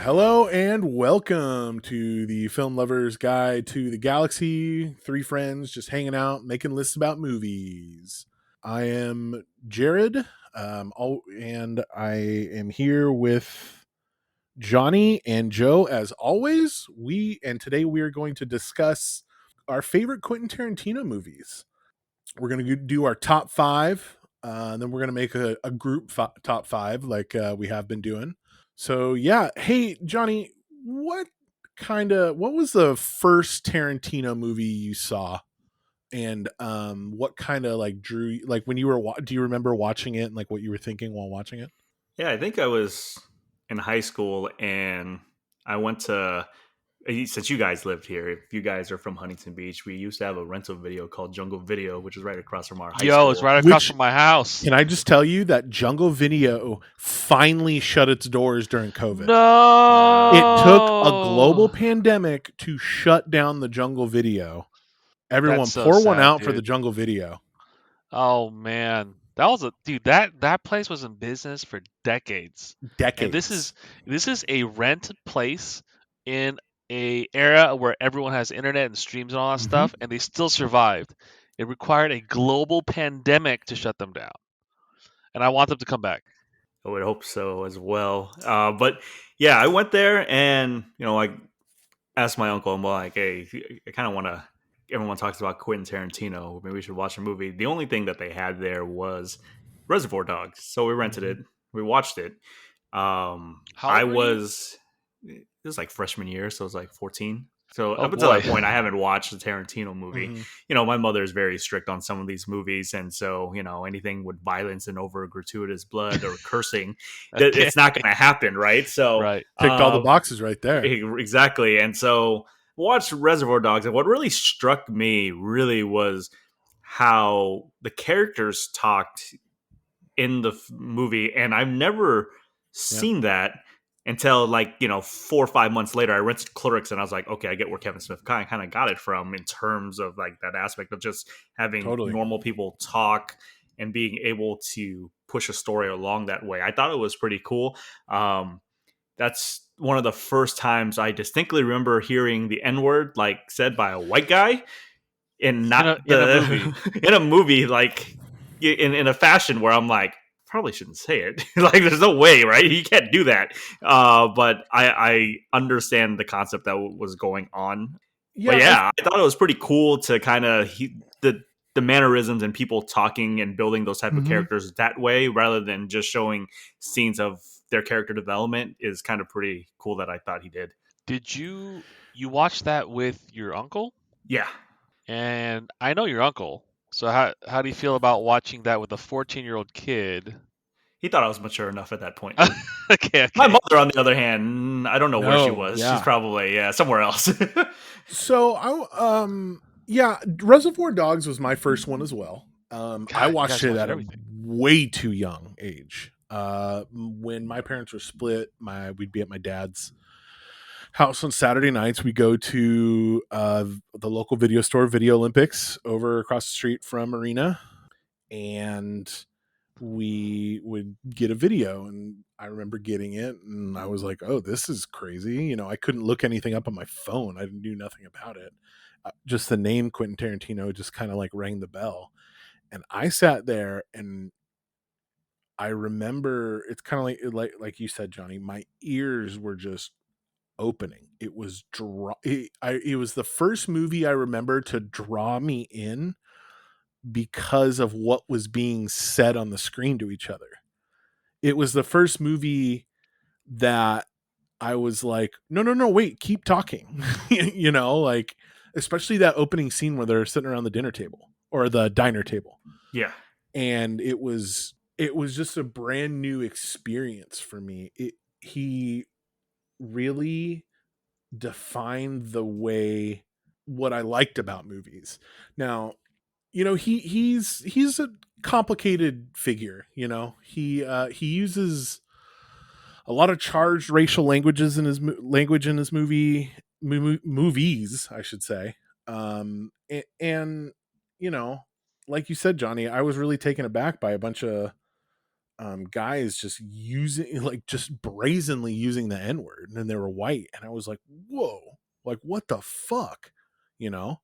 Hello and welcome to the Film Lovers Guide to the Galaxy. Three friends just hanging out, making lists about movies. I am Jared, and I am here with Johnny and Joe as always. Today we are going to discuss our favorite Quentin Tarantino movies. We're going to do our top five, and then we're going to make a group top five like we have been doing. So yeah, hey Johnny, what was the first Tarantino movie you saw, and what kind of like drew like when you were do you remember watching it and like what you were thinking while watching it? Yeah, I think I was in high school and I went to, since you guys lived here, if you guys are from Huntington Beach, we used to have a rental video called Jungle Video, which is right across from our high Yo, it's school. right across Which from my house. can I just tell you that Jungle Video finally shut its doors during COVID. No, It took a global pandemic to shut down the Jungle Video. Everyone That's so pour one sad, out for the dude. Jungle Video. Oh man, that was a dude. That place was in business for decades, and Decades. this is a rent place in a era where everyone has internet and streams and all that Mm-hmm. stuff, and they still survived. It required a global pandemic to shut them down, and I want them to come back. I would hope so as well. But yeah, I went there and, I asked my uncle, I'm like, hey, I kind of want to, everyone talks about Quentin Tarantino. Maybe we should watch a movie. The only thing that they had there was Reservoir Dogs. So we rented it. We watched it. How old were you? It was like freshman year, so I was like 14. So Oh up until boy. that point, I haven't watched the Tarantino movie. Mm-hmm. My mother is very strict on some of these movies, and so anything with violence and over gratuitous blood or cursing, that Okay. it's not going to happen, right? So, Right. Ticked all the boxes right there. exactly, and so watched Reservoir Dogs, and what really struck me really was how the characters talked in the movie, and I've never seen that until 4 or 5 months later. I rented Clerks, and I was like, okay, I get where Kevin Smith kind of got it from in terms of like that aspect of just having Totally. normal people talk and being able to push a story along that way. I thought it was pretty cool. That's one of the first times I distinctly remember hearing the N word like said by a white guy, and not In a movie. in a movie, like in a fashion where I'm like, probably shouldn't say it. Like, there's no way, right? You can't do that. But I understand the concept that was going on. But Yeah, yeah, I thought it was pretty cool to kind of the mannerisms and people talking and building those type of Mhm. characters that way, rather than just showing scenes of their character development, is kind of pretty cool that I thought he did. Did you watch that with your uncle? Yeah. And I know your uncle. So how do you feel about watching that with a 14-year-old kid? He thought I was mature enough at that point. Okay, My okay. mother, on the other hand, I don't know where she No, was. She's yeah. probably somewhere else. So yeah, Reservoir Dogs was my first one as well. I God, you watched guys it watch at a everything. way too young age. When my parents were split, we'd be at my dad's house on Saturday nights. We go to the local video store, Video Olympics, over across the street from Arena, and we would get a video. And I remember getting it, and I was like, "Oh, this is crazy!" I couldn't look anything up on my phone. I knew nothing about it. Just the name Quentin Tarantino just kind of like rang the bell, and I sat there and I remember it's kind of like you said, Johnny. My ears were just opening. It was it was the first movie I remember to draw me in because of what was being said on the screen to each other. It was the first movie that I was like, no, no, no, wait, keep talking. Like especially that opening scene where they're sitting around the dinner table or the diner table. Yeah. And it was just a brand new experience for me. He really defined the way what I liked about movies. Now, he's a complicated figure. He uses a lot of charged racial languages in his movies, I should say. And like you said, Johnny, I was really taken aback by a bunch of guys just using, like, just brazenly using the N-word, and they were white, and I was like, whoa, like, what the fuck, you know?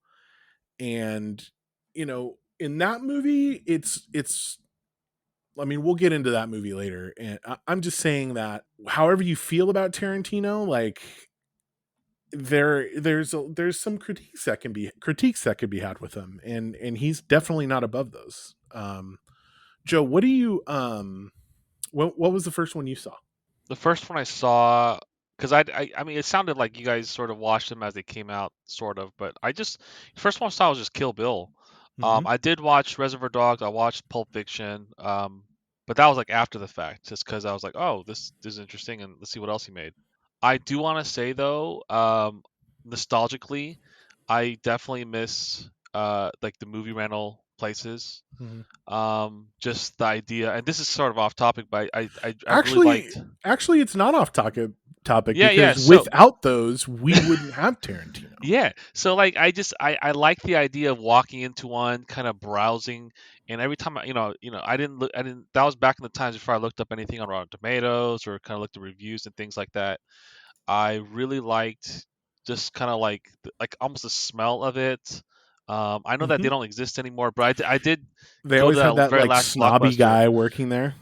And, in that movie, it's I mean, we'll get into that movie later, and I'm just saying that however you feel about Tarantino, like, there's some critiques that could be had with him, and he's definitely not above those. Joe, what do you what was the first one you saw? The first one I saw, because I mean, it sounded like you guys sort of watched them as they came out, sort of, but the first one I saw was just Kill Bill. Mm-hmm. I did watch Reservoir Dogs. I watched Pulp Fiction. But that was like after the fact, just because I was like, oh, this is interesting, and let's see what else he made. I do want to say though, nostalgically, I definitely miss like the movie rental places. Just the idea, and this is sort of off topic, but I really Actually, liked. actually, it's not off topic Yeah. because So without those, we wouldn't have Tarantino. yeah, so like I like the idea of walking into one, kind of browsing, and every time I didn't. That was back in the times before I looked up anything on Rotten Tomatoes or kind of looked at reviews and things like that. I really liked just kind of like almost the smell of it. I know that Mm-hmm. they don't exist anymore, but I did They go to always had that that, very like, last snobby Blockbuster. guy working there.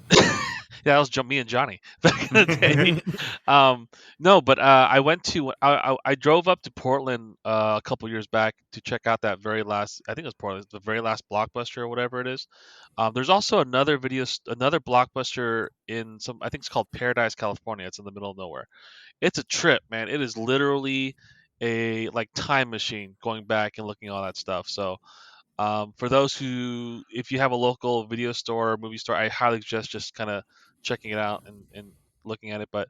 Yeah, that was me and Johnny back in the day. No, but I went to I drove up to Portland a couple years back to check out that very last. I think it was Portland, the very last Blockbuster or whatever it is. There's also another another Blockbuster in some. I think it's called Paradise, California. It's in the middle of nowhere. It's a trip, man. It is literally a like time machine going back and looking at all that stuff. So for those who, if you have a local video store or movie store, I highly suggest just kind of checking it out and looking at it. But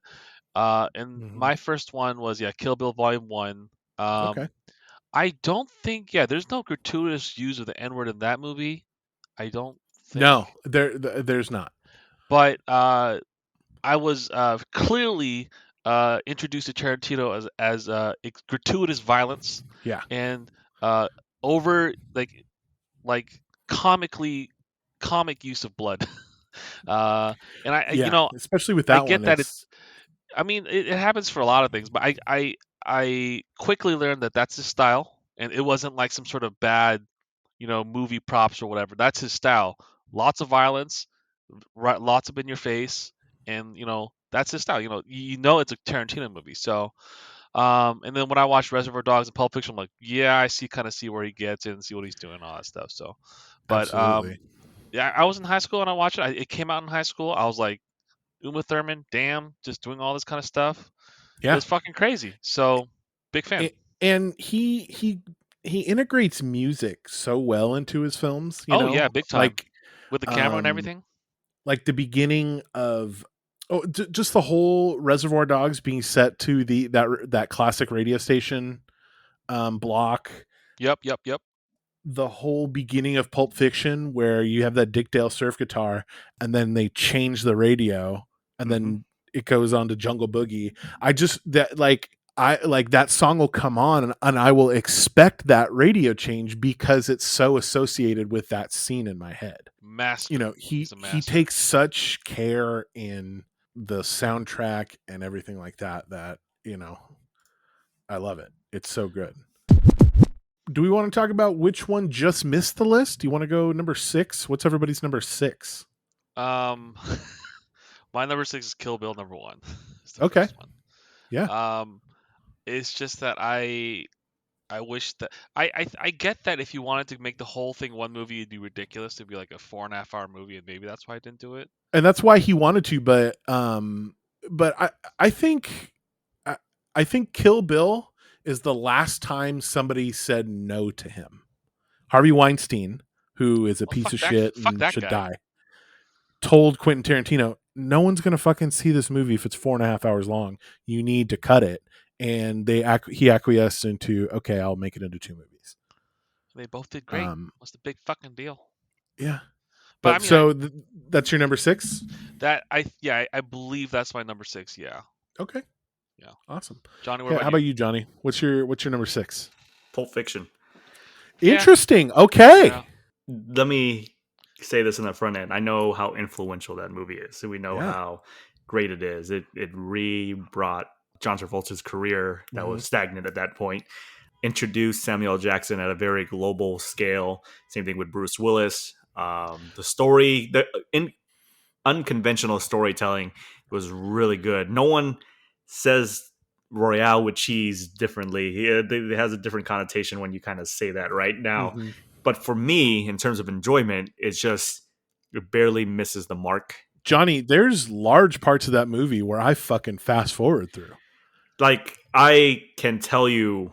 and Mhm. my first one was Kill Bill Volume One. Okay. I don't think there's no gratuitous use of the N word in that movie. I don't think, No, there's not. but I was clearly introduced to Tarantino as gratuitous violence Yeah. and over like comically comic use of blood. And Yeah, especially with I that get one, that it's I mean, it happens for a lot of things, but I quickly learned that that's his style, and it wasn't like some sort of bad, movie props or whatever. That's his style. Lots of violence, right? Lots of in your face, and that's his style. It's a Tarantino movie. So, and then when I watched Reservoir Dogs and Pulp Fiction, I'm like, yeah, kind of see where he gets in, and see what he's doing, and all that stuff. So, but absolutely. yeah, I was in high school and I watched it. It came out in high school. I was like, Uma Thurman, damn, just doing all this kind of stuff. It Yeah. was fucking crazy. So, big fan. And he integrates music so well into his films, Oh yeah, big time. like, With the camera and um everything. like the beginning of just the whole Reservoir Dogs being set to that classic radio station block, Yep. the whole beginning of Pulp Fiction where you have that Dick Dale surf guitar, and then they change the radio, and Mm-hmm. then it goes on to Jungle Boogie. I just that like I like that song will come on, and I will expect that radio change because it's so associated with that scene in my head. Master. He's a He master. takes such care in the soundtrack and everything like that I love it. It's so good. Do we want to talk about which one just missed the list? Do you want to go number 6? What's everybody's number 6? Um, my number 6 is Kill Bill number 1. It's the Okay. first one. Yeah. It's just that I wish that I get that if you wanted to make the whole thing one movie, it'd be ridiculous to be like a 4.5 hour movie, and maybe that's why I didn't do it. And that's why he wanted to, but I think I think Kill Bill is the last time somebody said no to him. Harvey Weinstein, who is a Well, piece of shit fuck and that should guy. die, told Quentin Tarantino, no one's gonna fucking see this movie if it's 4.5 hours long. You need to cut it. And he acquiesced into, okay, I'll make it into 2 movies. They both did great. What's the big fucking deal? Yeah. But But I mean, so that's your number 6? I believe that's my number 6. Yeah. Okay. Yeah. Awesome. Johnny, what Yeah, about how you? about you, Johnny? What's your number 6? Pulp Fiction. Yeah. Interesting. Okay. Yeah. Let me say this in the front end. I know how influential that movie is. So we know Yeah. how great it is. It re-brought John Travolta's career that was stagnant at that point. Introduced Samuel L. Jackson at a very global scale. Same thing with Bruce Willis. The story, unconventional storytelling was really good. No one says Royale with cheese differently. It has a different connotation when you kind of say that right now. Mm-hmm. But for me, in terms of enjoyment, it barely misses the mark. Johnny, there's large parts of that movie where I fucking fast forward through. Like, I can tell you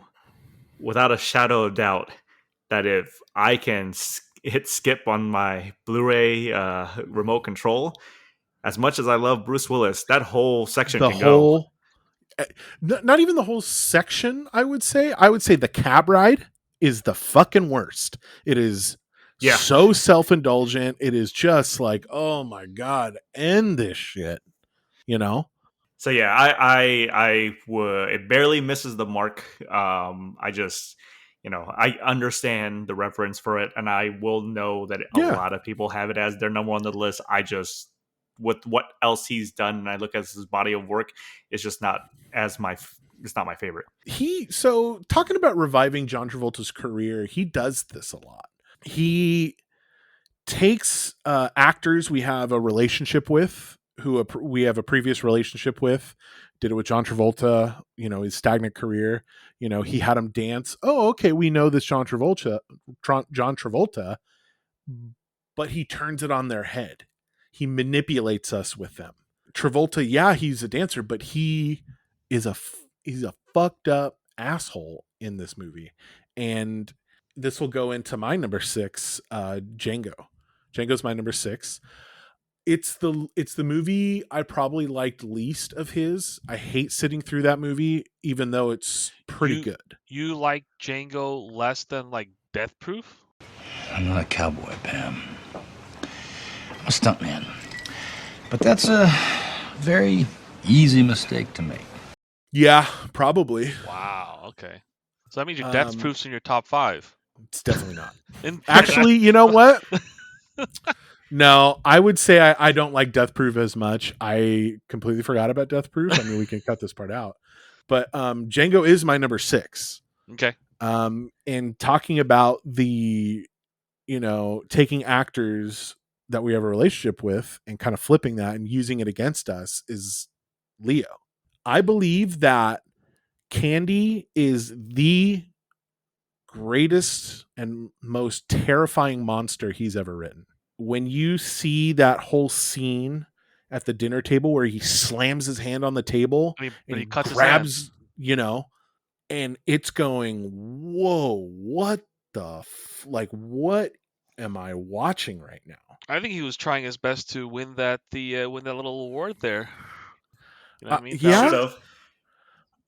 without a shadow of doubt that if I can hit skip on my Blu-ray remote control, as much as I love Bruce Willis, that whole section The can go. whole, not even the whole section, I would say. I would say the cab ride is the fucking worst. It is so self-indulgent. It is just like, oh my God, end this shit. You know? So yeah, I would. It barely misses the mark. I just, I understand the reference for it, and I will know that a Yeah. lot of people have it as their number one on the list. I just, with what else he's done, and I look at his body of work, it's just not it's not my favorite. So talking about reviving John Travolta's career, he does this a lot. He takes actors we have a relationship with, we have a previous relationship with. Did it with John Travolta, his stagnant career. He had him dance. Oh, okay, we know this John Travolta, but he turns it on their head. He manipulates us with them. Travolta, yeah, he's a dancer, but he's a fucked up asshole in this movie. And this will go into my number 6, Django. Django's my number 6. It's the movie I probably liked least of his. I hate sitting through that movie, even though it's pretty good. You like Django less than like Death Proof? I'm not a cowboy, Pam. I'm a stuntman. But that's a very easy mistake to make. Yeah, probably. Wow. Okay. So that means your Death Proof's in your top 5. It's definitely not. Actually, you know what? No, I would say I don't like Death Proof as much. I completely forgot about Death Proof. I mean, we can cut this part out. But Django is my number 6. Okay. And talking about the, taking actors that we have a relationship with and kind of flipping that and using it against us is Leo. I believe that Candy is the greatest and most terrifying monster he's ever written. When you see that whole scene at the dinner table where he slams his hand on the table and he grabs, his hand. And it's going, whoa, what what am I watching right now? I think he was trying his best to win that little award there. You know what I mean? Yeah.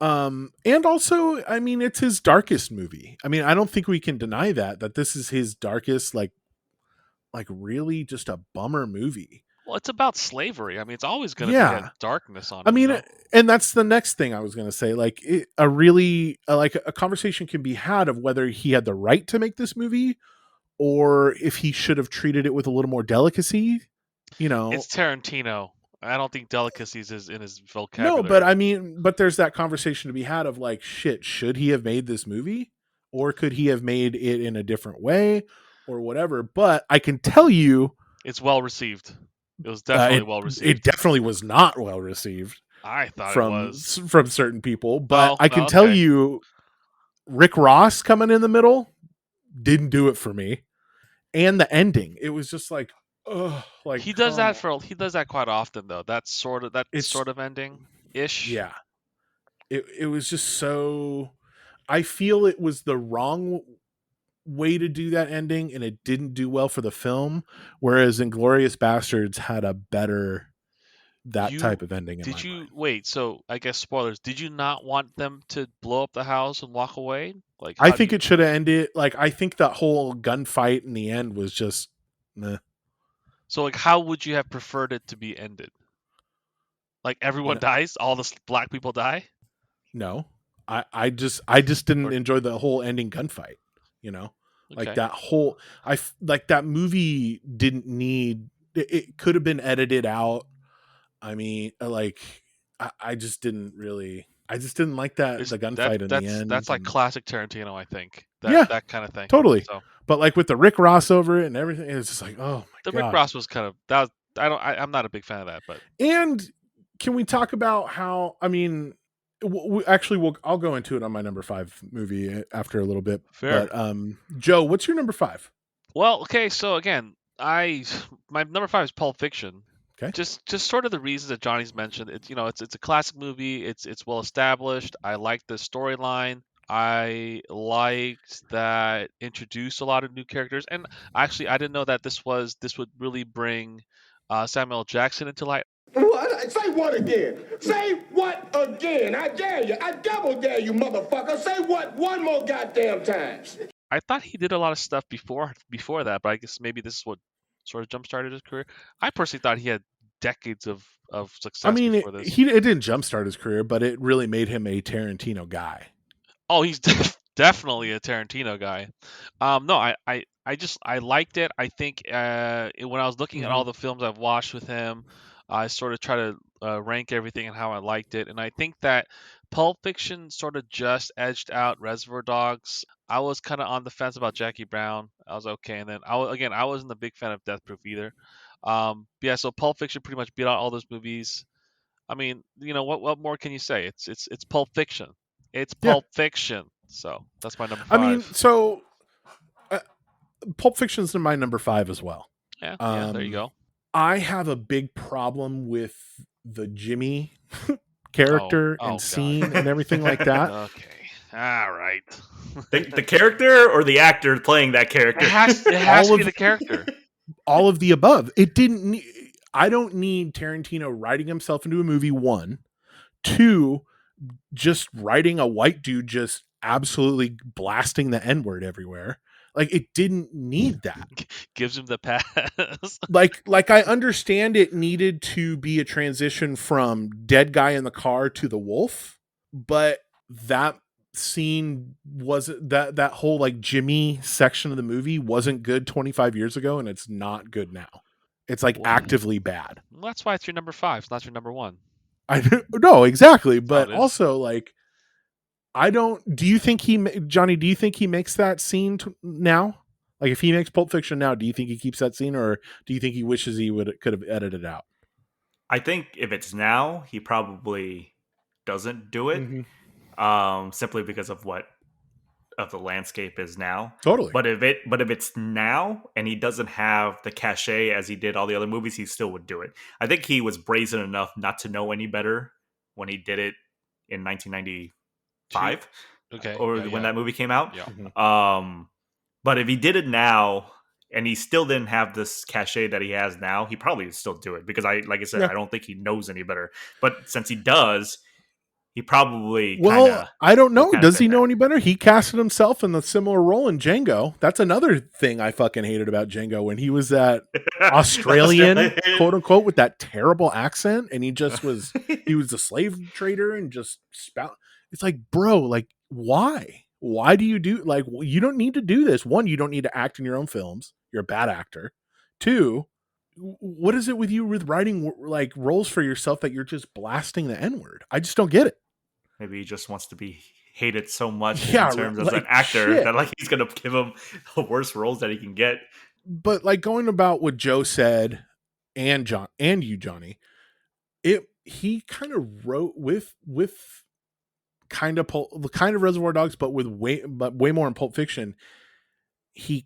And also, I mean, it's his darkest movie. I mean, I don't think we can deny that this is his darkest, like really just a bummer movie. Well, it's about slavery. I mean, it's always going to be that darkness on it. I mean, and that's the next thing I was going to say. Like, a conversation can be had of whether he had the right to make this movie or if he should have treated it with a little more delicacy. It's Tarantino. I don't think delicacies is in his vocabulary. No, but I mean, there's that conversation to be had of like, shit, should he have made this movie? Or could he have made it in a different way or whatever? But I can tell you... It's well received. It was definitely well received. It definitely was not well received. I thought it was. From certain people. But I can tell you, Rick Ross coming in the middle didn't do it for me. And the ending. It was just like... like he does that quite often though. That sort of ending ish. Yeah. It was just so... I feel it was the wrong way to do that ending, and it didn't do well for the film. Whereas Inglorious Bastards had a better type of ending. Did you wait? So I guess spoilers. Did you not want them to blow up the house and walk away? Like I think it should have ended. Like I think that whole gunfight in the end was just. Meh. So like, how would you have preferred it to be ended? Like everyone dies, all the black people die. No, I just didn't enjoy the whole ending gunfight. Like Okay. that whole, like that movie didn't need. It could have been edited out. I mean, like I just didn't really. I just didn't like that Is the that gunfight in the end. that's like And classic Tarantino, I think. yeah, That kind of thing. totally. So But like with the Rick Ross over it and everything, it's just like, oh my the Rick god. Ross was kind of that. I'm not a big fan of that, but And can we talk about how? I mean, actually, I'll go into it on my number 5 movie after a little bit. fair. But Joe, what's your number 5? Well, okay, so again, my number 5 is Pulp Fiction. Okay. Just sort of the reasons that Johnny's mentioned. It's a classic movie. It's well established. I like the storyline. I liked that introduced a lot of new characters, and actually, I didn't know that this would really bring Samuel L. Jackson into light. What? Say what again? Say what again? I dare you. I double dare you, motherfucker. Say what one more goddamn time. I thought he did a lot of stuff before that, but I guess maybe this is what sort of jump started his career. I personally thought he had decades of I success mean, before this. it didn't jumpstart his career, but it really made him a Tarantino guy. Oh, he's definitely a Tarantino guy. No, I liked it. I think when I was looking at all the films I've watched with him, I sort of try to rank everything and how I liked it. And I think that Pulp Fiction sort of just edged out Reservoir Dogs. I was kind of on the fence about Jackie Brown. I was okay, and then I wasn't a big fan of Death Proof either. Yeah, so Pulp Fiction pretty much beat out all those movies. I mean, what more can you say? It's Pulp Fiction. It's Yeah. Pulp Fiction. So that's my number 5. I mean, so Pulp Fiction's my number 5 as well. Yeah, there you go. I have a big problem with the Jimmy character and God. scene and everything like that. Okay, all right. The character or the actor playing that character? It has All to be of- the character. All of the above. It didn't. I don't need Tarantino writing himself into a movie. 1, 2, just writing a white dude just absolutely blasting the N-word everywhere. Like it didn't need that. Gives him the pass. Like I understand it needed to be a transition from dead guy in the car to the wolf, but that scene wasn't that whole like Jimmy section of the movie wasn't good 25 years ago, and it's not good now. It's like Well, actively bad. Well, that's why it's your number 5. It's not your number 1. I no, exactly, how but it is. also like do you think Johnny, do you think he makes that scene now? Like if he makes Pulp Fiction now, do you think he keeps that scene, or do you think he wishes he could have edited it out? I think if it's now, he probably doesn't do it, simply because of what the landscape is now. Totally. But if it's now and he doesn't have the cachet as he did all the other movies, he still would do it. I think he was brazen enough not to know any better when he did it in 1995, Okay. or when that movie came out. Yeah. But if he did it now and he still didn't have this cachet that he has now, he probably would still do it, because like I said, Yeah. I don't think he knows any better. But since he does, he probably I don't know. kinda Does he fit know that. any better? He casted himself in the similar role in Django. That's another thing I fucking hated about Django, when he was that Australian, quote unquote, with that terrible accent, and he just was he was a slave trader and just spout. It's like, bro, like why? Why do you do like you don't need to do this? 1, you don't need to act in your own films. You're a bad actor. 2, what is it with you with writing like roles for yourself that you're just blasting the N-word? I just don't get it. Maybe he just wants to be hated so much Yeah, in terms as like, an actor shit. that like he's gonna give him the worst roles that he can get. But like going about what Joe said and you, Johnny, he kind of wrote with kind of Reservoir Dogs, but way more in Pulp Fiction. He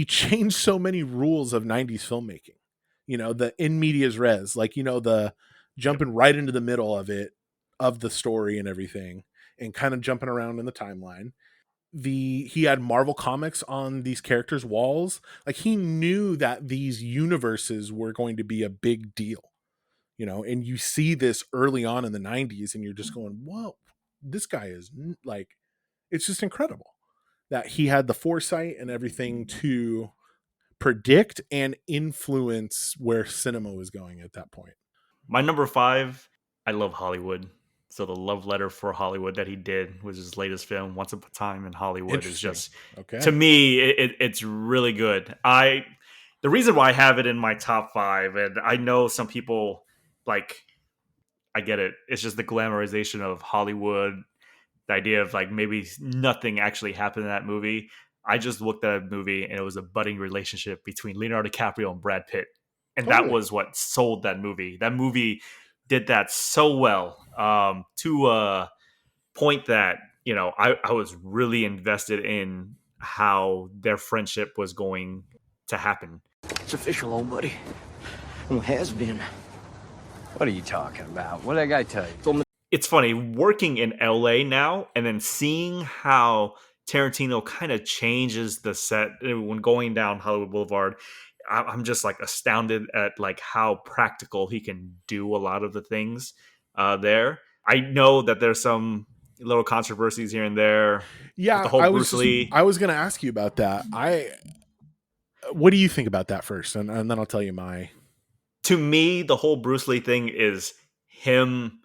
changed so many rules of 90s filmmaking. You know, the in medias res, like, you know, the jumping right into the middle of it, of the story and everything, and kind of jumping around in the timeline. He had Marvel Comics on these characters' walls. Like he knew that these universes were going to be a big deal, you know, and you see this early on in the 90s and you're just going, whoa, this guy is like, it's just incredible that he had the foresight and everything to predict and influence where cinema was going at that point. My number 5, I love Hollywood. So the love letter for Hollywood that he did was his latest film, Once Upon a Time in Hollywood, is just, Okay. to me, it's really good. The reason why I have it in my top 5, and I know some people, like, I get it. It's just the glamorization of Hollywood, the idea of like maybe nothing actually happened in that movie. I just looked at a movie and it was a budding relationship between Leonardo DiCaprio and Brad Pitt. And that was what sold that movie. That movie did that so well, to a point that, you know, I was really invested in how their friendship was going to happen. It's official, old buddy. Well, it has been. What are you talking about? What did that guy tell you? It's funny working in LA now and then seeing how Tarantino kind of changes the set when going down Hollywood Boulevard. I'm just like astounded at like how practical he can do a lot of the things there. I know that there's some little controversies here and there. Yeah, with the whole Bruce Lee. I was going to ask you about that. What do you think about that first, and then I'll tell you my. To me, the whole Bruce Lee thing is him.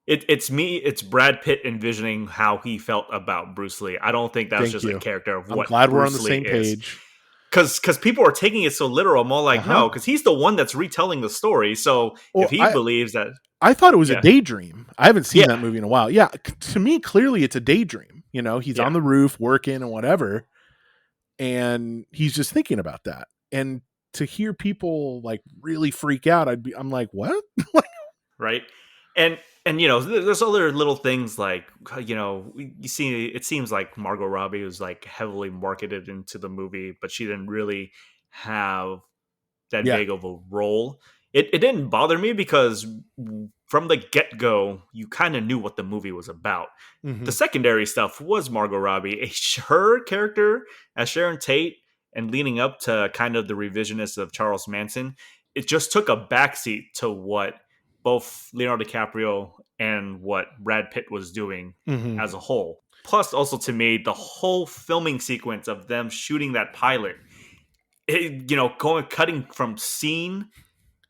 It's Brad Pitt envisioning how he felt about Bruce Lee. I don't think that's a character of what. I'm glad we're on Bruce the same Lee is. page. Because people are taking it so literal. I'm all like, no, because he's the one that's retelling the story. So if he believes that, I thought it was a daydream. I haven't seen that movie in a while. Yeah, to me, clearly it's a daydream. You know, he's on the roof working and whatever, and he's just thinking about that. And to hear people like really freak out, I'm like, what? Right? And you know, there's other little things like, you know, you see, it seems like Margot Robbie was like heavily marketed into the movie, but she didn't really have that big of a role. It didn't bother me because from the get-go, you kind of knew what the movie was about. Mm-hmm. The secondary stuff was Margot Robbie. Her character as Sharon Tate and leading up to kind of the revisionist of Charles Manson, it just took a backseat to what both Leonardo DiCaprio and what Brad Pitt was doing as a whole. Plus, also to me, the whole filming sequence of them shooting that pilot, cutting from scene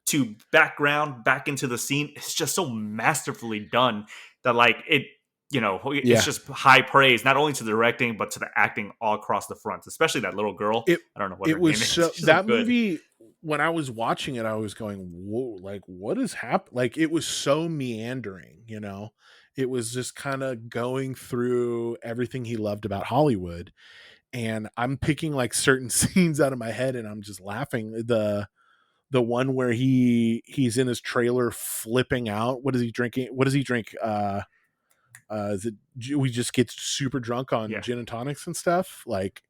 to background back into the scene, it's just so masterfully done that like it, it's just high praise, not only to the directing, but to the acting all across the front, especially that little girl. I don't know what her name is. That movie, when I was watching it, I was going, whoa, like what is happening? Like it was so meandering, it was just kind of going through everything he loved about Hollywood. And I'm picking like certain scenes out of my head and I'm just laughing. The one where he's in his trailer flipping out. What is he drinking? What does he drink? We just get super drunk on gin and tonics and stuff. Like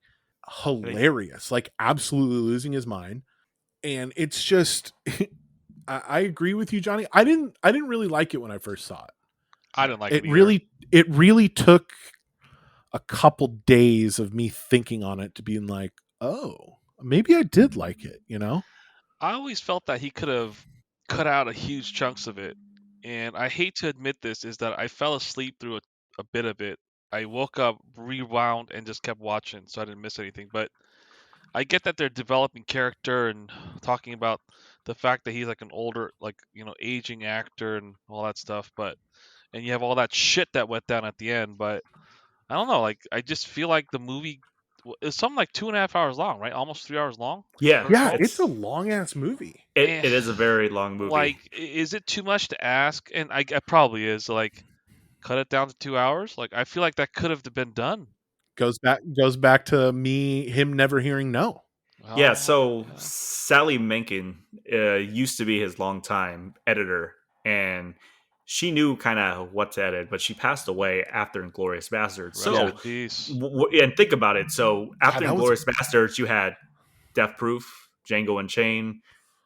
hilarious, like absolutely losing his mind. And it's just, I agree with you, Johnny. I didn't really like it when I first saw it. I didn't like it. It really took a couple days of me thinking on it to being like, oh, maybe I did like it. I always felt that he could have cut out a huge chunks of it. And I hate to admit this, is that I fell asleep through a bit of it. I woke up, rewound, and just kept watching, so I didn't miss anything. But I get that they're developing character and talking about the fact that he's like an older, aging actor and all that stuff. And you have all that shit that went down at the end. But I don't know. Like, I just feel like the movie is something like 2.5 hours long, right? Almost 3 hours long. Yeah, it's a long ass movie. It is a very long movie. Like, is it too much to ask? And it probably is. Like, cut it down to 2 hours. Like, I feel like that could have been done. Goes back to him never hearing no. Yeah. So Sally Menken used to be his longtime editor, and she knew kind of what to edit, but she passed away after Inglorious Bastards. So, and think about it. So after Inglorious Bastards, you had Death Proof, Django Unchained,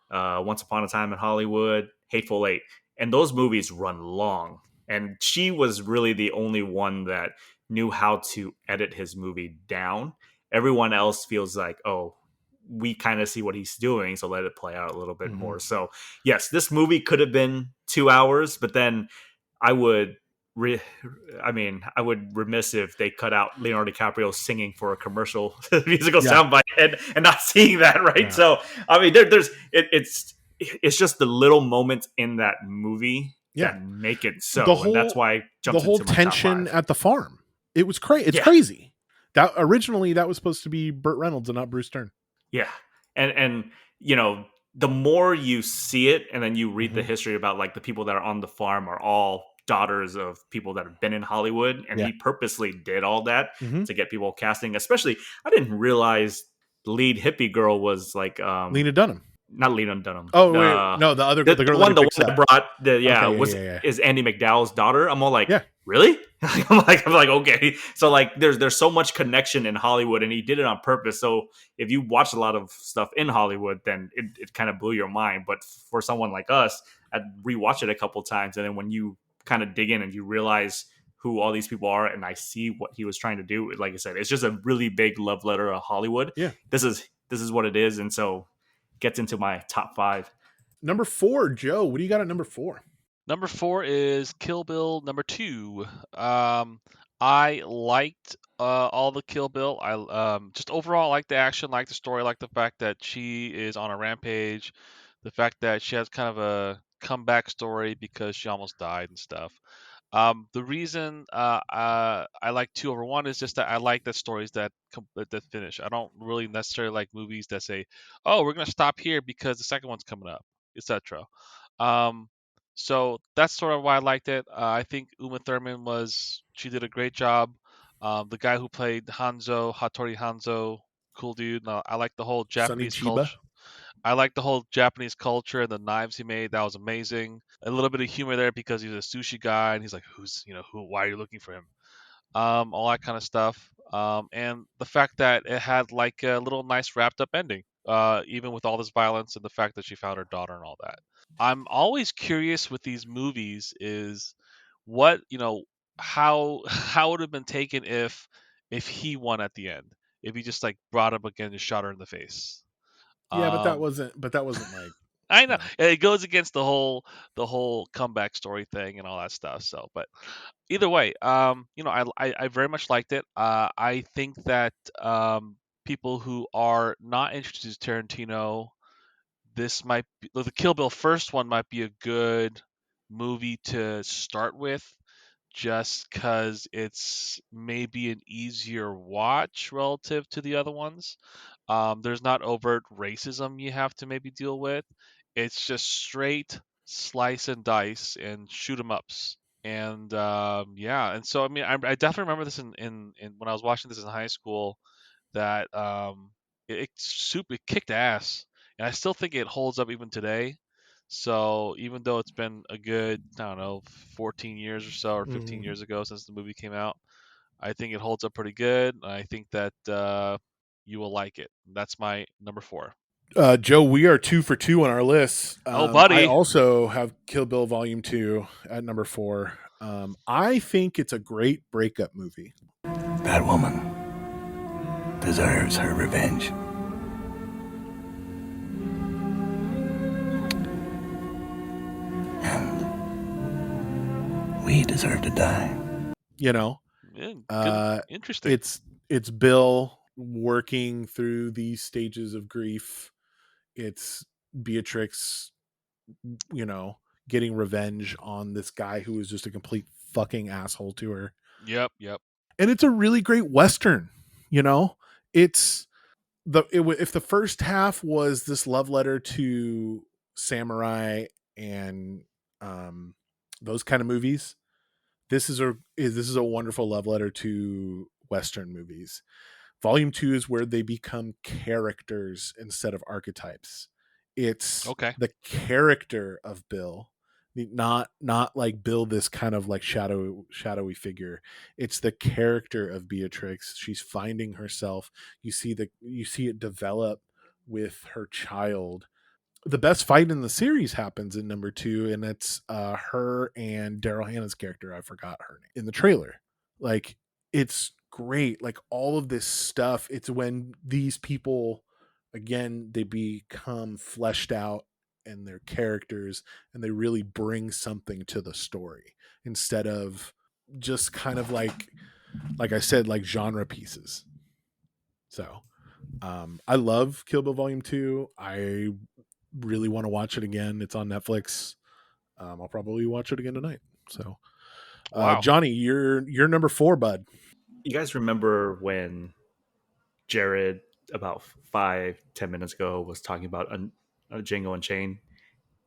Once Upon a Time in Hollywood, Hateful Eight, and those movies run long. And she was really the only one that knew how to edit his movie down. Everyone else feels like, oh, we kind of see what he's doing, so let it play out a little bit more. So yes, this movie could have been 2 hours, but then I would remiss if they cut out Leonardo DiCaprio singing for a commercial musical soundbite and not seeing that, right? Yeah. So I mean, it's just the little moments in that movie Yeah. that make it The so, and that's why it the jumps whole into my top tension 5. at the farm. It was crazy. It's Yeah. crazy. That originally that was supposed to be Burt Reynolds and not Bruce Dern. Yeah, and you know, the more you see it, and then you read the Mhm. history about like the people that are on the farm are all daughters of people that have been in Hollywood, and Yeah. he purposely did all that Mhm. to get people casting. Especially, I didn't realize the lead hippie girl was like Lena Dunham. not Lena Dunham. Oh wait, no, the other The the girl one, that he the picks one up. that brought the Okay, yeah. is Andy McDowell's daughter. I'm all like, Yeah. really? I'm like, okay. So like, there's so much connection in Hollywood, and he did it on purpose. So if you watch a lot of stuff in Hollywood, then it kind of blew your mind. But for someone like us, I'd rewatch it a couple times, and then when you kind of dig in and you realize who all these people are, and I see what he was trying to do, like I said, it's just a really big love letter of Hollywood. Yeah. This is what it is, and so gets into my top 5. Number 4, Joe. What do you got at number 4? Number 4 is Kill Bill number 2. I liked all the Kill Bill. I just overall like the action, like the story, like the fact that she is on a rampage, the fact that she has kind of a comeback story because she almost died and stuff. The reason I like 2 over 1 is just that I like the stories that finish. I don't really necessarily like movies that say, "Oh, we're gonna stop here because the second one's coming up," etc. Um, so that's sort of why I liked it. I think Uma Thurman she did a great job. The guy who played Hattori Hanzo, cool dude. I like the whole Sonny Japanese Chiba. culture. I like the whole Japanese culture and the knives he made. That was amazing. A little bit of humor there because he's a sushi guy and he's like, why are you looking for him? All that kind of stuff. And the fact that it had like a little nice wrapped up ending, even with all this violence and the fact that she found her daughter and all that. I'm always curious with these movies is what, how it would have been taken if he won at the end, if he just like brought up again and shot her in the face. Yeah, but that Um, wasn't like I know you it goes against the whole comeback story thing and all that stuff. So, but either way, I very much liked it. I think that people who are not interested in Tarantino, this might be the Kill Bill first one might be a good movie to start with, just because it's maybe an easier watch relative to the other ones. There's not overt racism you have to maybe deal with. It's just straight slice and dice and shoot 'em ups. And yeah, and so I mean, I definitely remember this in when I was watching this in high school that it kicked ass, and I still think it holds up even today. So even though it's been a good, I don't know, 14 years or so, or 15 Mhm. years ago since the movie came out, I think it holds up pretty good. I think that you will like it. That's my number 4. Joe, we are 2 for 2 on our list. Oh, I buddy. also have Kill Bill Volume 2 at number 4. I think it's a great breakup movie. That woman deserves her revenge. And we deserve to die. You know, Yeah, uh, interesting. it's Bill working through these stages of grief. It's Beatrix, getting revenge on this guy who was just a complete fucking asshole to her. Yep. And it's a really great Western, it's if the first half was this love letter to samurai and those kind of movies, this is a wonderful love letter to Western movies. Volume 2 is where they become characters instead of archetypes. It's Okay. the character of Bill, not like Bill, this kind of like shadowy figure. It's the character of Beatrix. She's finding herself. You see it develop with her child. The best fight in the series happens in number 2, and it's her and Daryl Hannah's character. I forgot her name in the trailer. Like, it's great. Like, all of this stuff. It's when these people, again, they become fleshed out and their characters, and they really bring something to the story instead of just kind of like I said, like genre pieces. So I love Kill Bill Volume 2. I really want to watch it again. It's on Netflix. I'll probably watch it again tonight. So, Wow. Johnny, you're number 4, bud. You guys remember when Jared about 5-10 minutes ago was talking about Django Unchained?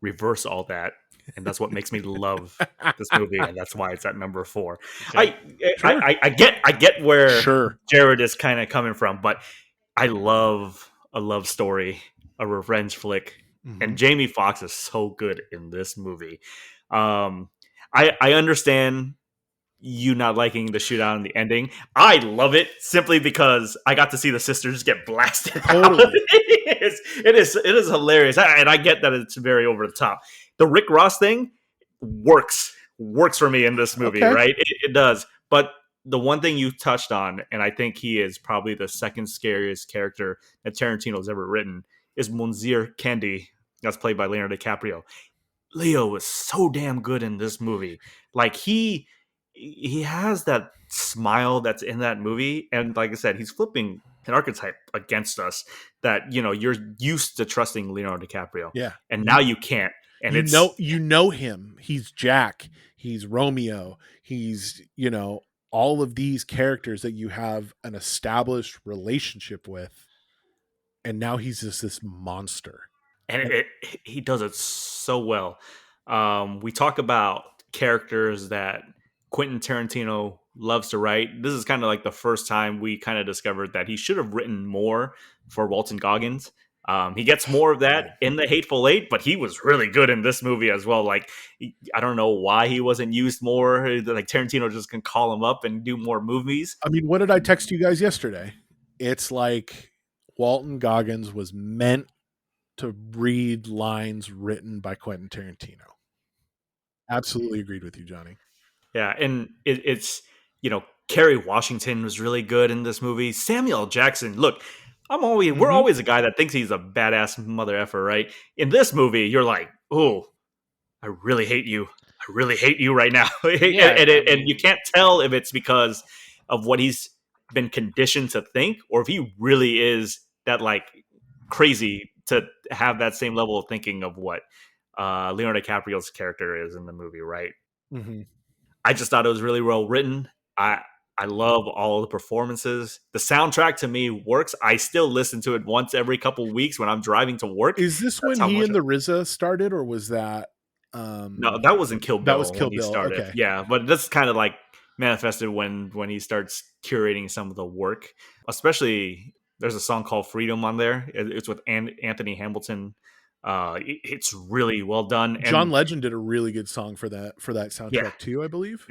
Reverse all that, and that's what makes me love this movie, and that's why it's at number 4. Okay. Sure. I get where Sure. Jared is kind of coming from, but I love a love story, a revenge flick, and Jamie Foxx is so good in this movie. I understand you not liking the shootout and the ending. I love it simply because I got to see the sisters get blasted Totally. out. It is hilarious, and I get that it's very over the top. The Rick Ross thing works for me in this movie, Okay. right? It does. But the one thing you touched on, and I think he is probably the second scariest character that Tarantino's ever written, is Monsieur Candy, that's played by Leonardo DiCaprio. Leo was so damn good in this movie. Like he has that smile that's in that movie, and like I said, he's flipping an archetype against us that you're used to trusting Leonardo DiCaprio, Yeah. and now you can't. And you know him. He's Jack. He's Romeo. He's all of these characters that you have an established relationship with, and now he's just this monster. And he does it so well. We talk about characters that Quentin Tarantino loves to write. This is kind of like the first time we kind of discovered that he should have written more for Waltz and Goggins. He gets more of that in The Hateful Eight, but he was really good in this movie as well. Like, I don't know why he wasn't used more. Like, Tarantino just can call him up and do more movies. I mean, what did I text you guys yesterday? It's like Walton Goggins was meant to read lines written by Quentin Tarantino. Absolutely agreed with you, Johnny. Yeah, and it's Kerry Washington was really good in this movie. Samuel L. Jackson, look, we're always a guy that thinks he's a badass mother effer, right? In this movie, you're like, oh, I really hate you. I really hate you right now. Yeah, and you can't tell if it's because of what he's been conditioned to think, or if he really is that like crazy to have that same level of thinking of what Leonardo DiCaprio's character is in the movie, right? Mm-hmm. I just thought it was really well written. I love all the performances. The soundtrack to me works. I still listen to it once every couple weeks when I'm driving to work. Is this when he and the RZA started, or was that? No, that was in Kill Bill. That was Kill when Bill. He started. Okay. Yeah, but that's kind of like manifested when he starts curating some of the work. Especially, there's a song called "Freedom" on there. It's with Anthony Hamilton. It's really well done. And John Legend did a really good song for that soundtrack too, I believe.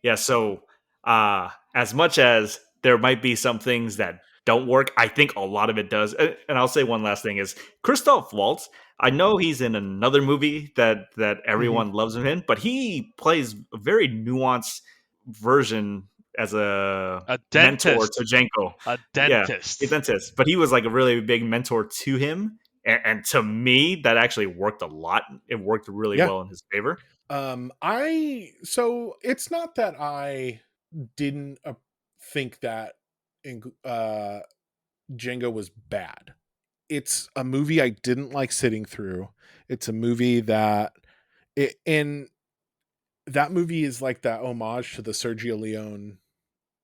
Yeah. So as much as there might be some things that don't work, I think a lot of it does. And I'll say one last thing is Christoph Waltz. I know he's in another movie that everyone loves him in, but he plays a very nuanced version as a mentor to Django. A dentist. Yeah, a dentist. But he was like a really big mentor to him. And to me, that actually worked a lot. It worked really well in his favor. So it's not that I didn't think that Django was bad. It's a movie I didn't like sitting through. It's a movie that that movie is like that homage to the Sergio Leone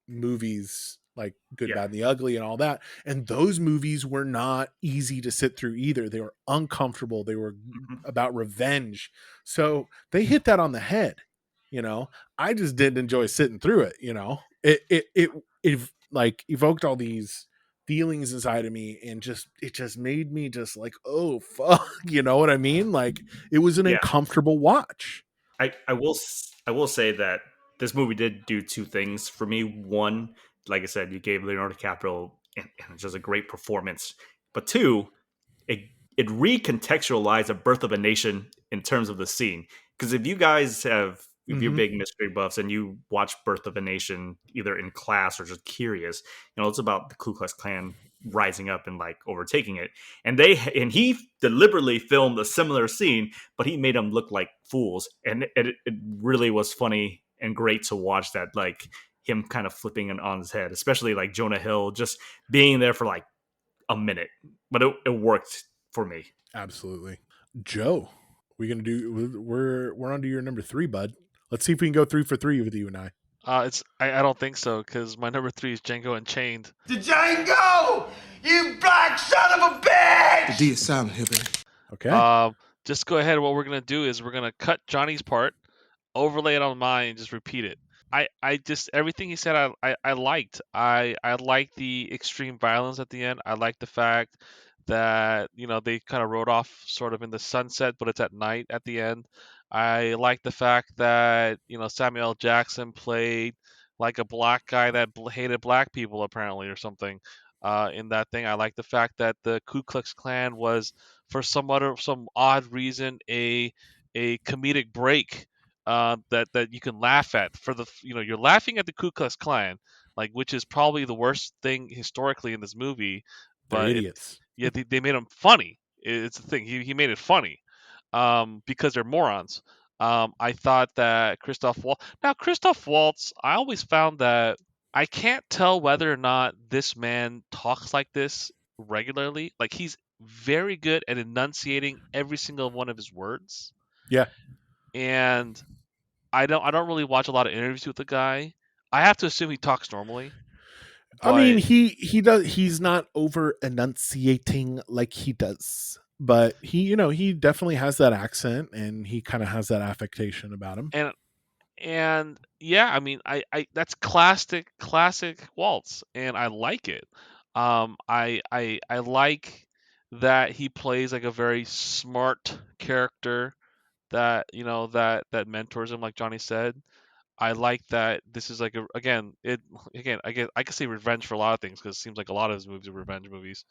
movies, like Good, Bad, and the Ugly and all that. And those movies were not easy to sit through either. They were uncomfortable. They were about revenge. So they hit that on the head. I just didn't enjoy sitting through it. It like evoked all these feelings inside of me, and it just made me just like, oh fuck, you know what I mean? Like, it was an uncomfortable watch. I will say that this movie did do two things for me. One, like I said, you gave Leonardo DiCaprio and just a great performance. But two, it recontextualized A Birth of a Nation in terms of the scene. Because if you guys if you're big mystery buffs and you watch Birth of a Nation either in class or just curious, it's about the Ku Klux Klan rising up and like overtaking it. And he deliberately filmed a similar scene, but he made them look like fools. And it really was funny and great to watch that, like him kind of flipping it on his head, especially like Jonah Hill just being there for like a minute. But it worked for me. Absolutely. Joe, We gonna do? We're on to your number 3, bud. Let's see if we can go 3 for 3 with you and I. I don't think so because my number 3 is Django Unchained. Django! You black son of a bitch! The D is silent here, baby. Okay. Just go ahead. What we're gonna do is we're gonna cut Johnny's part, overlay it on mine, and just repeat it. I just everything he said I liked. I liked the extreme violence at the end. I liked the fact that they kind of rode off sort of in the sunset, but it's at night at the end. I like the fact that Samuel L. Jackson played like a black guy that hated black people apparently or something in that thing. I like the fact that the Ku Klux Klan was for some odd reason a comedic break that you can laugh at for the you're laughing at the Ku Klux Klan, like, which is probably the worst thing historically in this movie, They're but idiots. they made him funny. It's the thing, he made it funny because they're morons. I thought that Christoph Waltz, I always found that I can't tell whether or not this man talks like this regularly. Like, he's very good at enunciating every single one of his words. Yeah. And I don't really watch a lot of interviews with the guy. I have to assume he talks normally. I mean, he does. He's not over enunciating like he does, but he definitely has that accent, and he kind of has that affectation about him. And yeah, I mean, I that's classic Waltz, and I like it. I like that he plays like a very smart character that that mentors him, like Johnny said. I like that this is like I guess I could say revenge for a lot of things because it seems like a lot of his movies are revenge movies.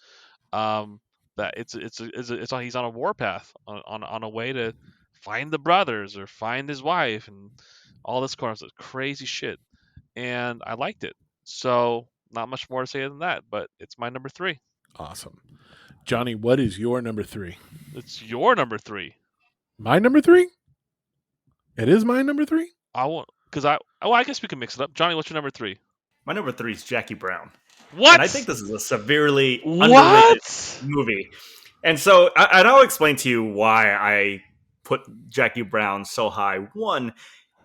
Um, that he's on a warpath on a way to find the brothers or find his wife and all this kind of crazy shit, and I liked it. So not much more to say than that, but it's my number 3. Awesome. Johnny, what is your number 3? It's your number 3. My number 3? It is my number 3? I won't because I guess we can mix it up. Johnny, what's your number 3? My number 3 is Jackie Brown. What? And I think this is a severely underrated movie. And so, and I'll explain to you why I put Jackie Brown so high. One,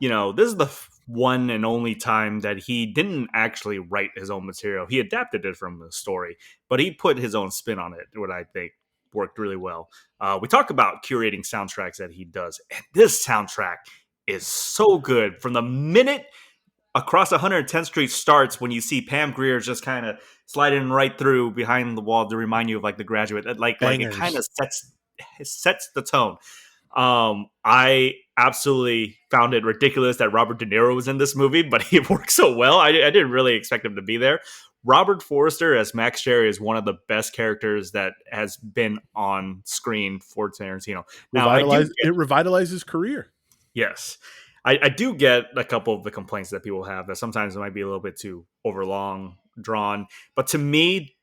this is the one and only time that he didn't actually write his own material. He adapted it from the story, but he put his own spin on it, what I think worked really well. We talk about curating soundtracks that he does, and this soundtrack is so good. From the minute Across 110th Street starts, when you see Pam Grier just kind of sliding right through behind the wall to remind you of like The Graduate, like it kind of sets the tone. I absolutely found it ridiculous that Robert De Niro was in this movie, but he worked so well. I didn't really expect him to be there. Robert Forster as Max Cherry is one of the best characters that has been on screen for Tarantino. Now, it revitalized his career. Yes. I do get a couple of the complaints that people have that sometimes it might be a little bit too overlong, drawn. But to me,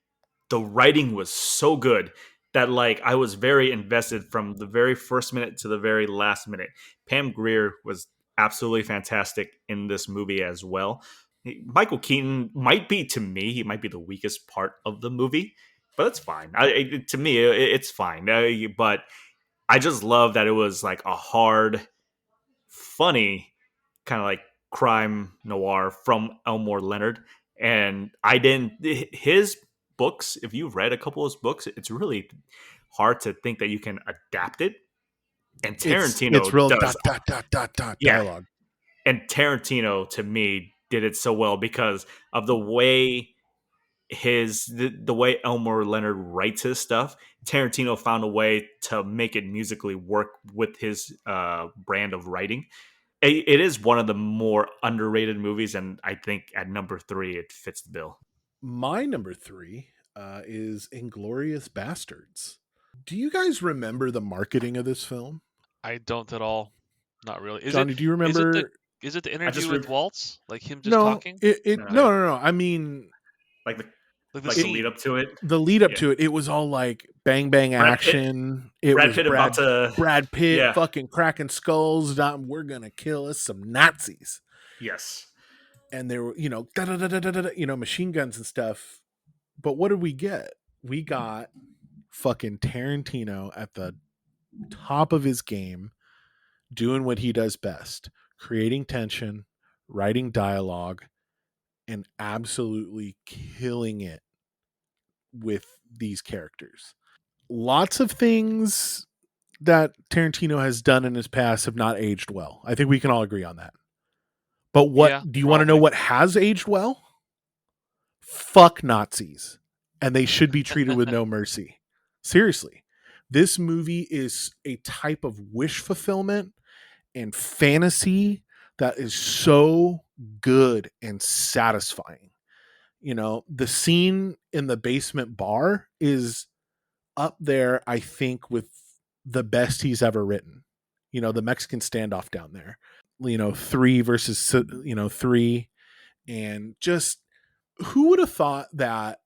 the writing was so good that like I was very invested from the very first minute to the very last minute. Pam Grier was absolutely fantastic in this movie as well. Michael Keaton might be, to me, he might be the weakest part of the movie, but it's fine. To me, it's fine. But I just love that it was like a hard, funny kind of like crime noir from Elmore Leonard. And his books, if you've read a couple of his books, it's really hard to think that you can adapt it. And Tarantino it's real does dialogue. And Tarantino, to me, did it so well because of the way the way Elmore Leonard writes his stuff. Tarantino found a way to make it musically work with his brand of writing. It is one of the more underrated movies, and I think at number 3 it fits the bill. My number 3 is Inglorious Bastards. Do you guys remember the marketing of this film? I don't at all. Not really. Johnny, do you remember? Is it the interview with Waltz? Like him just no, talking? No. I mean, like the lead up to it. The lead up to it. It was all like bang bang action. Brad Pitt fucking cracking skulls. We're gonna kill us some Nazis. Yes. And there were machine guns and stuff. But what did we get? We got fucking Tarantino at the top of his game, doing what he does best, creating tension, writing dialogue, and absolutely killing it with these characters. Lots of things that Tarantino has done in his past have not aged well. I think we can all agree on that. But what Yeah, do you want to know probably. what has aged well? Fuck Nazis. And they should be treated with no mercy. Seriously. This movie is a type of wish fulfillment and fantasy that is so good and satisfying. You know, the scene in the basement bar is up there, I think, with the best he's ever written. You know, the Mexican standoff down there, you know, three versus, you know, three. And just who would have thought that?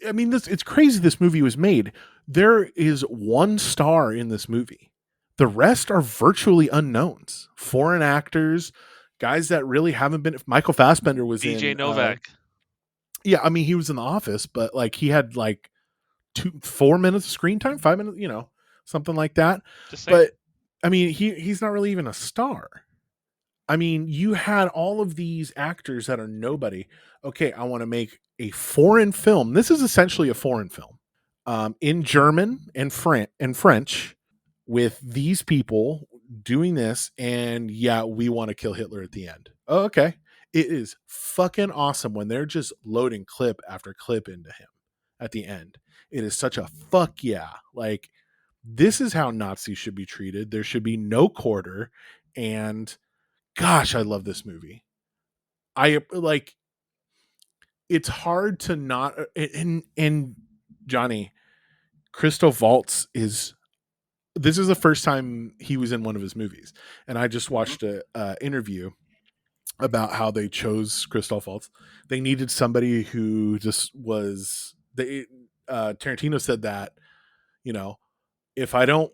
I mean, it's crazy this movie was made. There is one star in this movie. The rest are virtually unknowns. Foreign actors, guys that really haven't been. Michael Fassbender was DJ in. Novak. Yeah, I mean, he was in The Office, but like he had like 4 minutes of screen time, 5 minutes, you know, something like that. Just saying. But I mean, he's not really even a star. I mean, you had all of these actors that are nobody. Okay, I want to make a foreign film. This is essentially a foreign film, in German and French, with these people doing this, and yeah, we want to kill Hitler at the end. Oh, okay, it is fucking awesome when they're just loading clip after clip into him at the end. It is such a fuck yeah. Like, this is how Nazis should be treated. There should be no quarter, and gosh, I love this movie. I like, it's hard to not, and Johnny, Christoph Waltz is, this is the first time he was in one of his movies. And I just watched a interview about how they chose Christoph Waltz. They needed somebody who just was, Tarantino said that, you know, if I don't,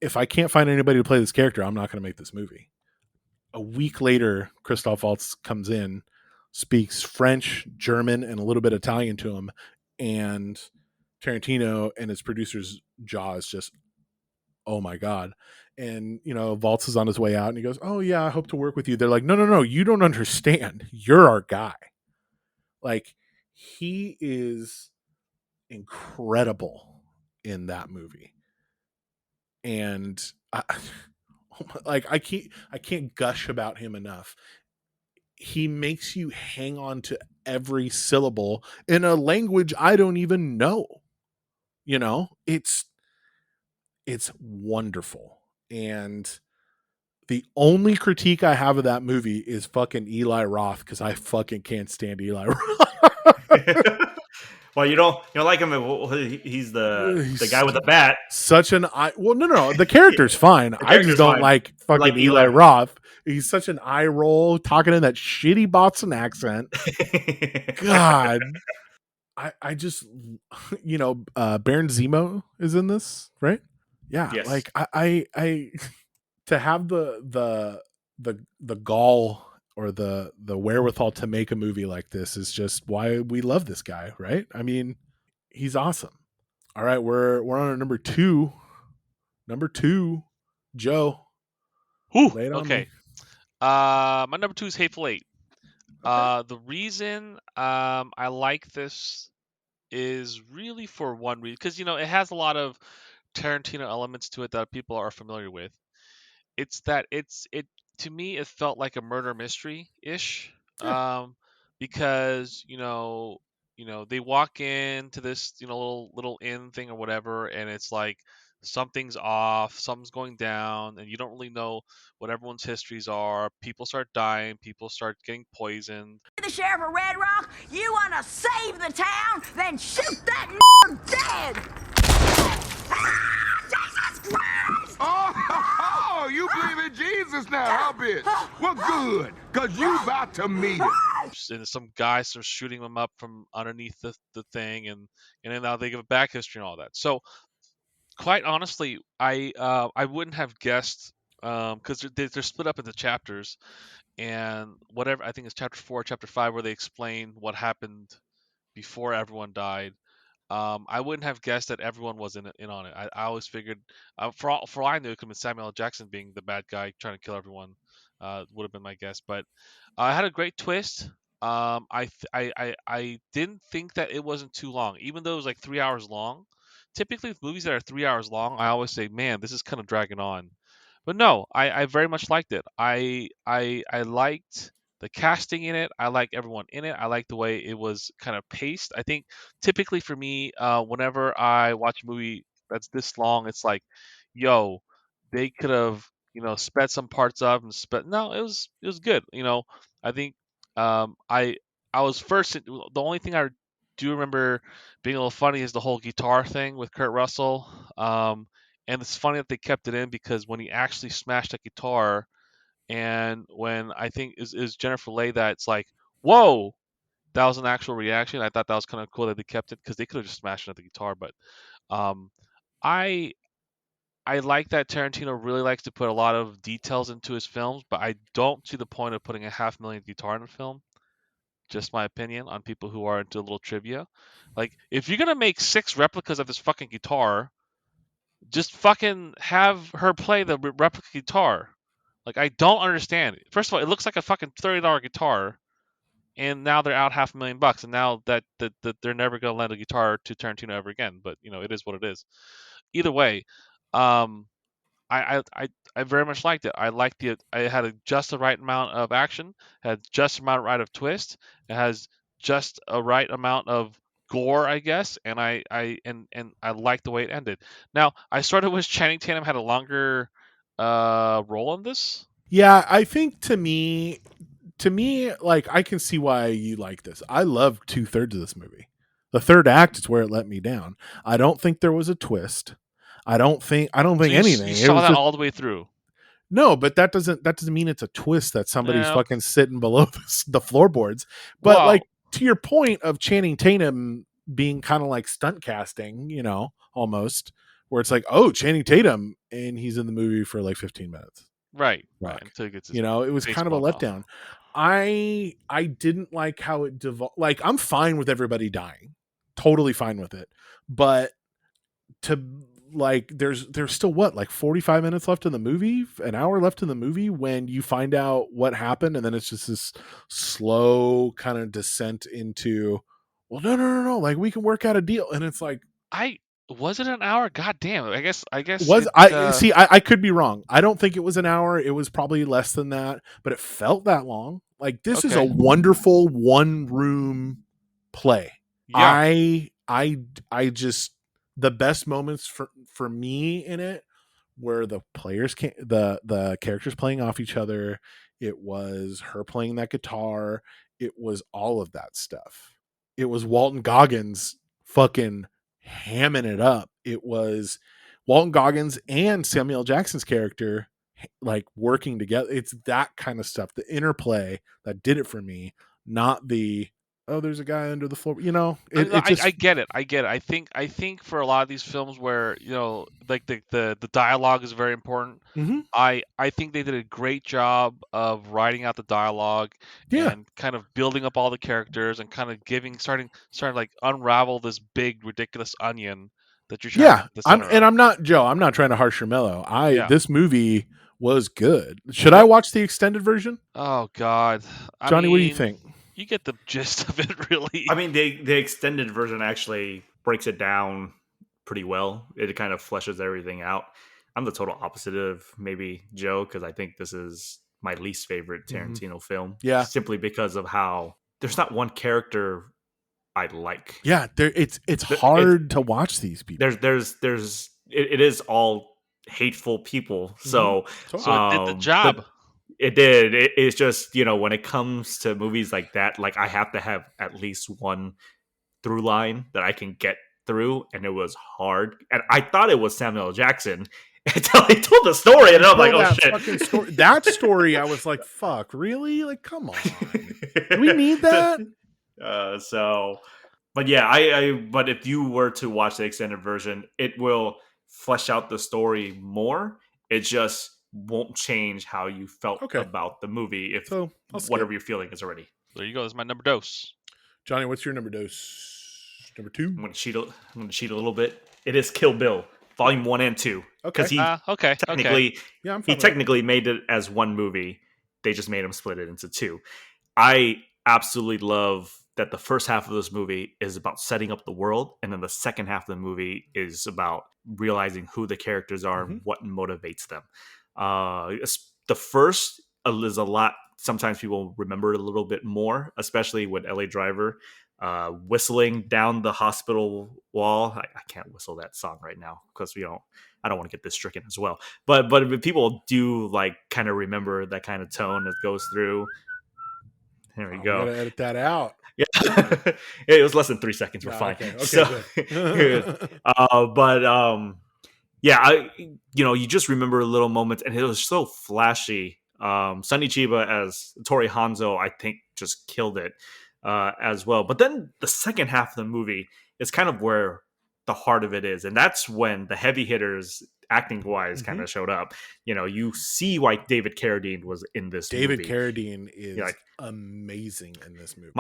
if I can't find anybody to play this character, I'm not going to make this movie. A week later, Christoph Waltz comes in, speaks French, German, and a little bit Italian to him, and Tarantino and his producer's jaw is just, oh my god. And you know, Waltz is on his way out, and he goes, "Oh yeah, I hope to work with you." They're like, "No, no, no, you don't understand. You're our guy." Like, he is incredible in that movie, and like I can't gush about him enough. He makes you hang on to every syllable in a language I don't even know. You know, it's wonderful. And the only critique I have of that movie is fucking Eli Roth, because I fucking can't stand Eli Roth. Well, you don't like him. He's the guy with the bat. Such an well, no, the character's fine. I just don't like fucking like Eli Eli. Roth. He's such an eye roll, talking in that shitty Boston accent. God, I just, you know, Baron Zemo is in this, right? Yeah, Yes. like I to have the gall or the wherewithal to make a movie like this is just why we love this guy, right? I mean, he's awesome. All right, we're on our number two. Number two, Joe. Whew, Lay it on okay. me. My number 2 is Hateful Eight. Okay. The reason I like this is really for one reason, because you know it has a lot of Tarantino elements to it that people are familiar with. It's that it to me it felt like a murder mystery ish, Yeah. because they walk into this little inn thing or whatever, and it's like something's off, something's going down, and you don't really know what everyone's histories are. People start dying, people start getting poisoned. The sheriff of Red Rock, you want to save the town? Then shoot that dead! Ah, Jesus Christ! Oh, you believe in Jesus now, huh, bitch? Well, good, because you about to meet him. And some guy starts shooting them up from underneath the thing, and then now they give a back history and all that. So quite honestly, I wouldn't have guessed, because they're split up into chapters, and whatever, I think it's chapter 4, chapter 5, where they explain what happened before everyone died. I wouldn't have guessed that everyone was in on it. I always figured, for all I knew, it could have been Samuel L. Jackson being the bad guy trying to kill everyone. Would have been my guess, but I had a great twist. I didn't think that it wasn't too long, even though it was like 3 hours long. Typically, with movies that are 3 hours long, I always say, "Man, this is kind of dragging on." But no, I very much liked it. I liked the casting in it. I like everyone in it. I like the way it was kind of paced. I think typically for me, whenever I watch a movie that's this long, it's like, yo, they could have, sped some parts up and sped. No, it was good. I think I was first. The only thing I do remember being a little funny is the whole guitar thing with Kurt Russell. And it's funny that they kept it in because when he actually smashed that guitar, and when I think is Jennifer Leigh, that it's like, whoa, that was an actual reaction. I thought that was kind of cool that they kept it because they could have just smashed it at the guitar. But um, I I like that Tarantino really likes to put a lot of details into his films, but I don't see the point of putting a 500,000 guitar in a film. Just my opinion on people who are into a little trivia. Like, if you're gonna make 6 replicas of this fucking guitar, just fucking have her play the replica guitar. Like, I don't understand. First of all, it looks like a fucking $30 guitar, and now they're out $500,000, and now that they're never gonna lend a guitar to Tarantino ever again. But it is what it is. Either way, um, I very much liked it. I liked the. I had just the right amount of action, had just the amount right of twist. It has just a right amount of gore, I guess, and I liked the way it ended. Now, I sort of wish Channing Tatum had a longer role in this. Yeah, I think to me, like, I can see why you like this. I love 2/3 of this movie. The third act is where it let me down. I don't think there was a twist. I don't think So anything. you It saw was that just all the way through. no, but that doesn't mean it's a twist that somebody's No. fucking sitting below the floorboards. But like, Well, to your point of Channing Tatum being kind of like stunt casting, almost, where it's like, oh, Channing Tatum, and he's in the movie for like 15 minutes. right. Fuck. Until he gets his It was face kind of a blown off. letdown. I didn't like how it devolved. Like, I'm fine with everybody dying, totally fine with it, but to like, there's still what, like 45 minutes left in the movie, an hour left in the movie, when you find out what happened, and then it's just this slow kind of descent into, well, no, like, we can work out a deal, and it's like, Was it an hour? God damn it. I guess was it I see, I could be wrong. I don't think it was an hour. It was probably less than that, but it felt that long. Like, this is a okay. wonderful one room play. Yeah. I just, the best moments for me in it were the players can the characters playing off each other. It was her playing that guitar. It was all of that stuff. It was Walton Goggins fucking hamming it up. It was Walton Goggins and Samuel L. Jackson's character like working together. It's that kind of stuff, the interplay, that did it for me, not the, oh, there's a guy under the floor. It just, I get it. I get it. I think for a lot of these films where like the dialogue is very important. Mhm. I think they did a great job of writing out the dialogue yeah. and kind of building up all the characters and kind of starting like unravel this big ridiculous onion that you're trying to Yeah, get the center of. I'm not Joe. I'm not trying to harsh or mellow. Yeah. This movie was good. Should I Yep. watch the extended version? Oh God. Johnny, what do you think? You get the gist of it, really. I mean, the extended version actually breaks it down pretty well. It kind of fleshes everything out. I'm the total opposite of maybe Joe, because I think this is my least favorite Tarantino film. Yeah. Simply because of how there's not one character I like. Yeah, it's hard to watch these people. It is all hateful people. So So it did the job. It did. It's just, when it comes to movies like that, like, I have to have at least one through line that I can get through, and it was hard. And I thought it was Samuel L. Jackson until he told the story, and I'm like, oh shit. Fucking story. That story, I was like, fuck, really? Like, come on. Do we need that? But yeah, but if you were to watch the extended version, it will flesh out the story more. It just won't change how you felt about the movie if whatever you're feeling is already. There you go. That's my number dose. Johnny, what's your number dose? Number 2. I'm gonna cheat a little bit. It is Kill Bill, Volume 1 and 2. Because okay. Yeah, he technically made it as one movie. They just made him split it into 2. I absolutely love that the first half of this movie is about setting up the world, and then the second half of the movie is about realizing who the characters are and what motivates them. The first is a lot. Sometimes people remember it a little bit more, especially with L.A. Driver whistling down the hospital wall. I can't whistle that song right now because I don't want to get this stricken as well. But people do like kind of remember that kind of tone that goes through. There we go. We gotta edit that out. Yeah, it was less than 3 seconds. We're fine. Okay, so, yeah, you just remember little moments, and it was so flashy. Sonny Chiba as Tori Hanzo, I think, just killed it as well. But then the second half of the movie is kind of where the heart of it is, and that's when the heavy hitters, acting wise, kind of showed up. You see why David Carradine was in this movie. David Carradine is amazing in this movie.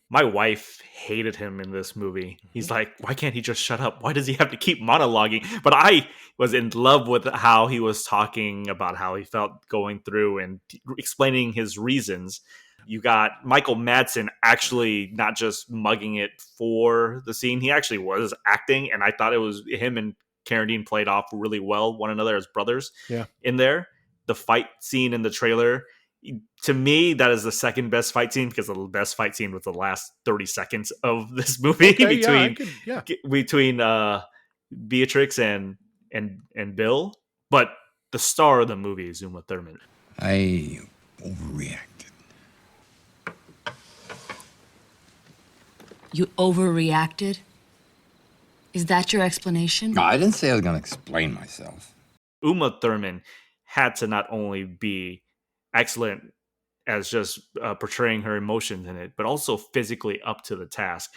My wife hated him in this movie. He's like, why can't he just shut up? Why does he have to keep monologuing? But I was in love with how he was talking about how he felt going through and explaining his reasons. You got Michael Madsen actually not just mugging it for the scene. He actually was acting, and I thought it was him and Carradine played off really well, one another as brothers in there. The fight scene in the trailer, to me, that is the second best fight scene because the best fight scene was the last 30 seconds of this movie between Beatrix and Bill. But the star of the movie is Uma Thurman. I overreacted. You overreacted? Is that your explanation? No, I didn't say I was going to explain myself. Uma Thurman had to not only be excellent as just portraying her emotions in it, but also physically up to the task.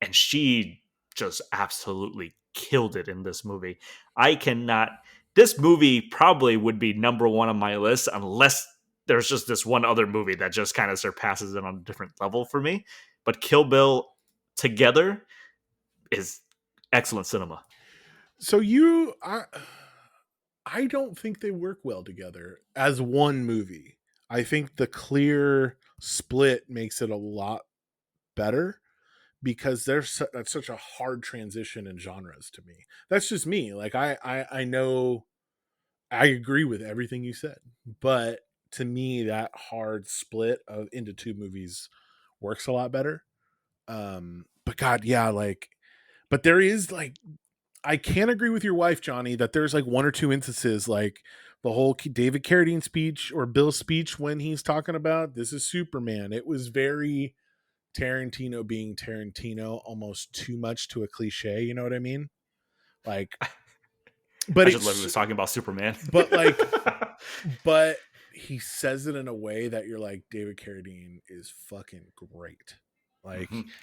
And she just absolutely killed it in this movie. This movie probably would be number 1 on my list unless there's just this one other movie that just kind of surpasses it on a different level for me. But Kill Bill together is excellent cinema. So I don't think they work well together as one movie. I think the clear split makes it a lot better because that's such a hard transition in genres to me. That's just me. Like I know I agree with everything you said, but to me that hard split into 2 movies works a lot better. But God, yeah, but there is I can't agree with your wife, Johnny, that there's 1 or 2 instances, like the whole David Carradine speech or Bill's speech when he's talking about this is Superman. It was very Tarantino being Tarantino, almost too much to a cliche. You know what I mean? But I just love he was talking about Superman. But he says it in a way that you're like, David Carradine is fucking great.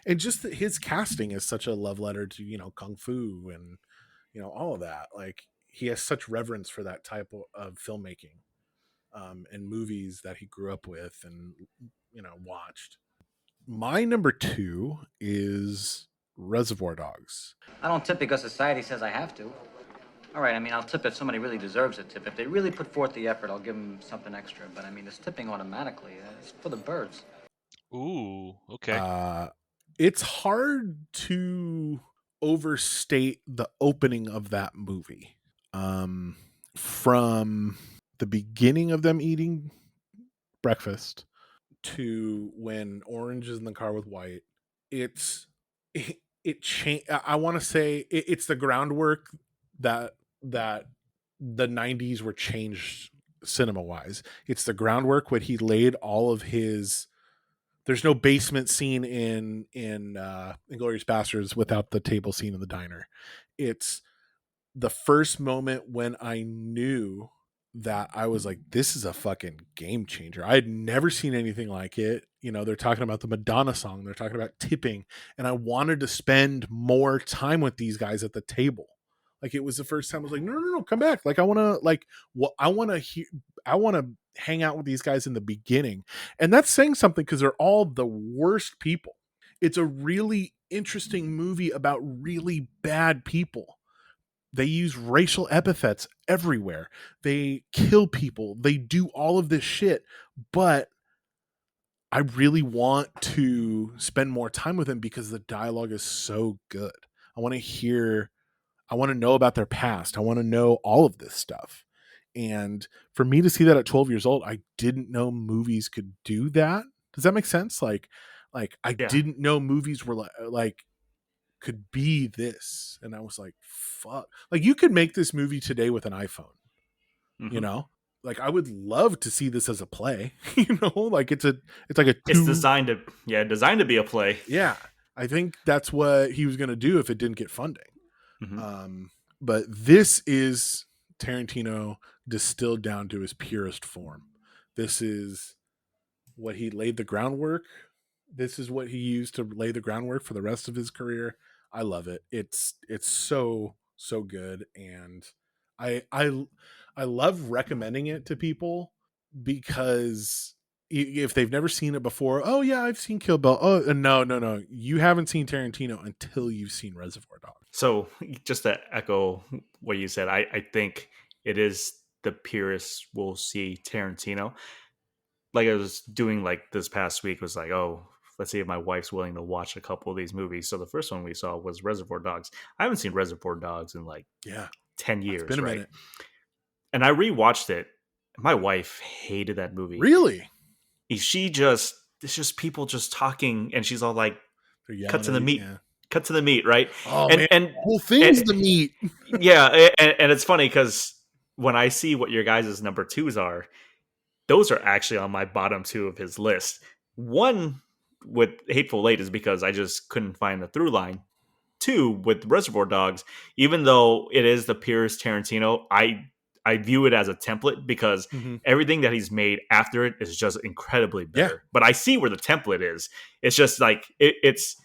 And just his casting is such a love letter to, Kung Fu and, all of that. He has such reverence for that type of filmmaking and movies that he grew up with and, watched. My number 2 is Reservoir Dogs. I don't tip because society says I have to. All right, I'll tip if somebody really deserves a tip. If they really put forth the effort, I'll give them something extra. But, it's tipping automatically. It's for the birds. Ooh, okay. It's hard to overstate the opening of that movie. From the beginning of them eating breakfast to when Orange is in the car with White, it changed. I want to say it's the groundwork that the 90s were changed cinema wise. It's the groundwork when he laid all of his. There's no basement scene in Inglorious Bastards without the table scene in the diner. It's the first moment when I knew that I was like, this is a fucking game changer. I had never seen anything like it. They're talking about the Madonna song. They're talking about tipping. And I wanted to spend more time with these guys at the table. It was the first time I was like, no, come back. I want to hang out with these guys in the beginning. And that's saying something because they're all the worst people. It's a really interesting movie about really bad people. They use racial epithets everywhere. They kill people. They do all of this shit. But I really want to spend more time with them because the dialogue is so good. I want to know about their past. I want to know all of this stuff. And for me to see that at 12 years old, I didn't know movies could do that. Does that make sense? Like I didn't know movies were like could be this. And I was like, fuck. Like you could make this movie today with an iPhone. Mhm. You know? Like I would love to see this as a play. Like it's designed to be a play. Yeah. I think that's what he was going to do if it didn't get funding. Mm-hmm. But this is Tarantino distilled down to his purest form. This is what he laid the groundwork. This is what he used to lay the groundwork for the rest of his career. I love it. It's so good, and I love recommending it to people because if they've never seen it before, oh yeah, I've seen Kill Bill. Oh no, you haven't seen Tarantino until you've seen Reservoir Dogs. So just to echo what you said, I think it is the purest we'll see Tarantino. Like I was doing like this past week was like, oh, let's see if my wife's willing to watch a couple of these movies. So the first one we saw was Reservoir Dogs. I haven't seen Reservoir Dogs in like 10 years, it's been a right? minute. And I rewatched it. My wife hated that movie. Really? It's just people just talking, and she's all like, cut to the meat. Yeah. Cut to the meat, right? Oh, man, the whole thing's the meat. Yeah, and it's funny because when I see what your guys' number twos are, those are actually on my bottom two of his list. One with Hateful Eight is because I just couldn't find the through line. Two, with Reservoir Dogs, even though it is the purest Tarantino, I view it as a template because everything that he's made after it is just incredibly better. Yeah. But I see where the template is. It's just like it's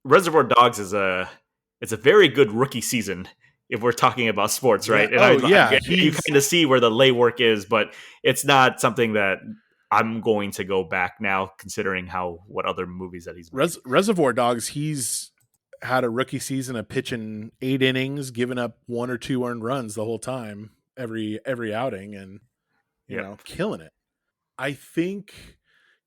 Reservoir Dogs is a very good rookie season if we're talking about sports, right? Yeah. And you kind of see where the lay work is, but it's not something that I'm going to go back now, considering what other movies that he's made. Reservoir Dogs, he's had a rookie season of pitching 8 innings, giving up 1 or 2 earned runs the whole time, every outing, and you know, killing it. I think,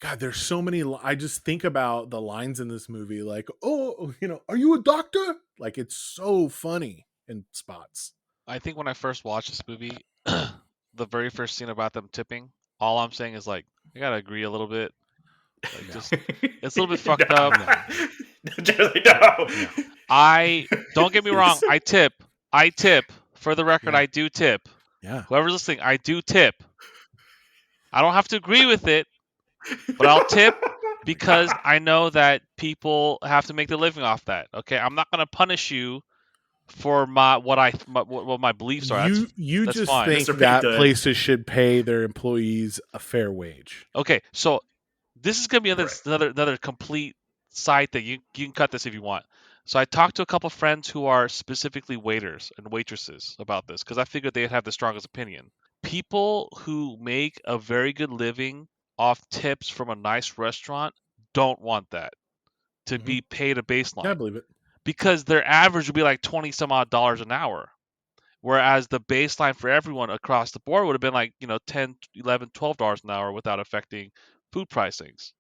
God, there's so many. I just think about the lines in this movie, like, oh, you know, are you a doctor? Like, it's so funny in spots. I think when I first watched this movie, the very first scene about them tipping, all I'm saying is like, I gotta agree a little bit. Like, just it's a little bit fucked up. No. I don't get me wrong. I tip. For the record, I do tip. Yeah. Whoever's listening, I do tip. I don't have to agree with it, but I'll tip because I know that people have to make their living off that. Okay, I'm not gonna punish you for what my beliefs are. You that's just fine. think that places should pay their employees a fair wage. Okay, so this is gonna be another complete side thing. You can cut this if you want. So I talked to a couple friends who are specifically waiters and waitresses about this because I figured they'd have the strongest opinion. People who make a very good living off tips from a nice restaurant don't want that to be paid a baseline. Yeah, I believe it. Because their average would be like $20 some odd an hour. Whereas the baseline for everyone across the board would have been like, you know, $10, $11, $12 an hour without affecting food pricings.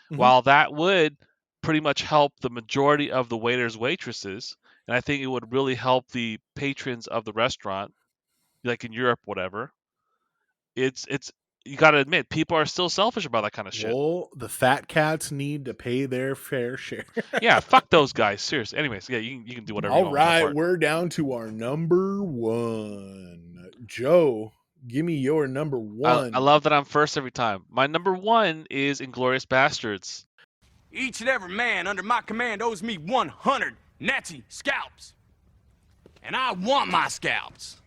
While that would pretty much help the majority of the waiters, waitresses, and I think it would really help the patrons of the restaurant, like in Europe, whatever. It's you got to admit, people are still selfish about that kind of shit. Well, the fat cats need to pay their fair share. Yeah, fuck those guys. Seriously. Anyways, yeah, you can do whatever you want. All right, we're down to our number one. Joe, give me your number one. I love that I'm first every time. My number one is Inglorious Bastards. Each and every man under my command owes me 100 Nazi scalps. And I want my scalps.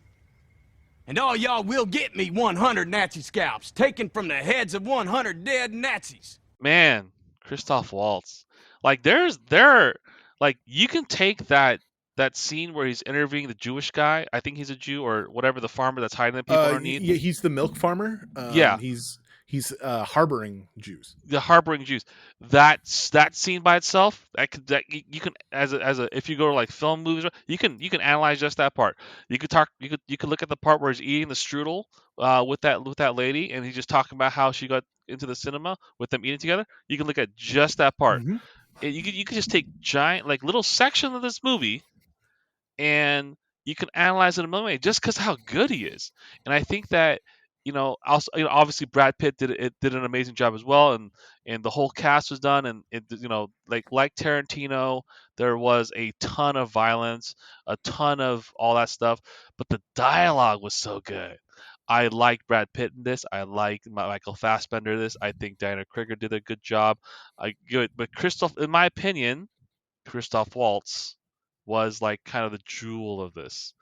And all y'all will get me 100 Nazi scalps, taken from the heads of 100 dead Nazis. Man, Christoph Waltz. Like, like, you can take that scene where he's interviewing the Jewish guy. I think he's a Jew or whatever, the farmer that's hiding the people underneath. Yeah, he's the milk farmer. Yeah. He's harboring Jews. The harboring Jews. That scene by itself, you can as a if you go to like film movies, you can analyze just that part. You could look at the part where he's eating the strudel with that lady, and he's just talking about how she got into the cinema with them eating together. You can look at just that part. Mm-hmm. You could just take giant like little section of this movie, and you can analyze it in a way just because how good he is. And I think that also obviously Brad Pitt did an amazing job as well, and the whole cast was done, and it like Tarantino, there was a ton of violence, a ton of all that stuff, but the dialogue was so good. I like Brad Pitt in this. I like Michael Fassbender in this. I think Diana Krieger did a good job. But Christoph, in my opinion, Christoph Waltz was like kind of the jewel of this.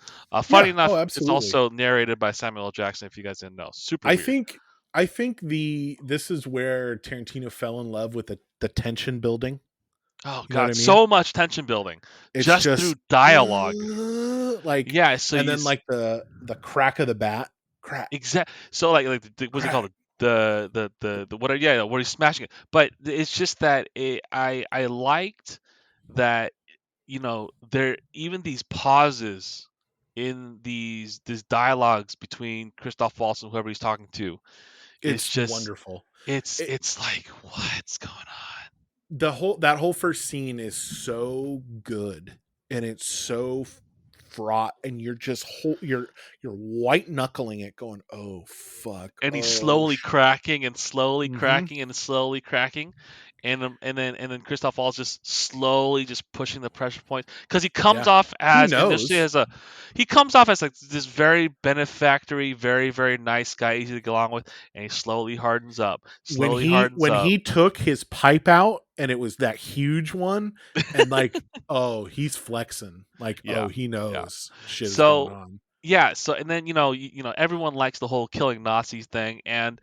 Funny enough, it's absolutely. also narrated by Samuel L. Jackson. If you guys didn't know, super. I weird. think this is where Tarantino fell in love with the tension building. Oh You know what I god, mean? so much tension building It's just through dialogue. like Yeah, so and then like the crack of the bat. Crack. exact. So like what's it called? The what? Yeah, what he's smashing it. But it's just that I liked that there even these pauses in these dialogues between Christoph Waltz and whoever he's talking to. It's just wonderful. It's like what's going on. That whole first scene is so good, and it's so fraught, and you're just you're white knuckling it, going, "Oh fuck!" And he's slowly cracking and slowly Mhm. cracking and slowly cracking, and then Christoph Waltz just slowly just pushing the pressure point because he comes off as initially as he comes off as like this very benefactory, very very nice guy, easy to get along with, and he slowly hardens up. When he took his pipe out and it was that huge one, and like, oh, he's flexing, like, oh, he knows shit is going on. Yeah, so and then everyone likes the whole killing Nazis thing, and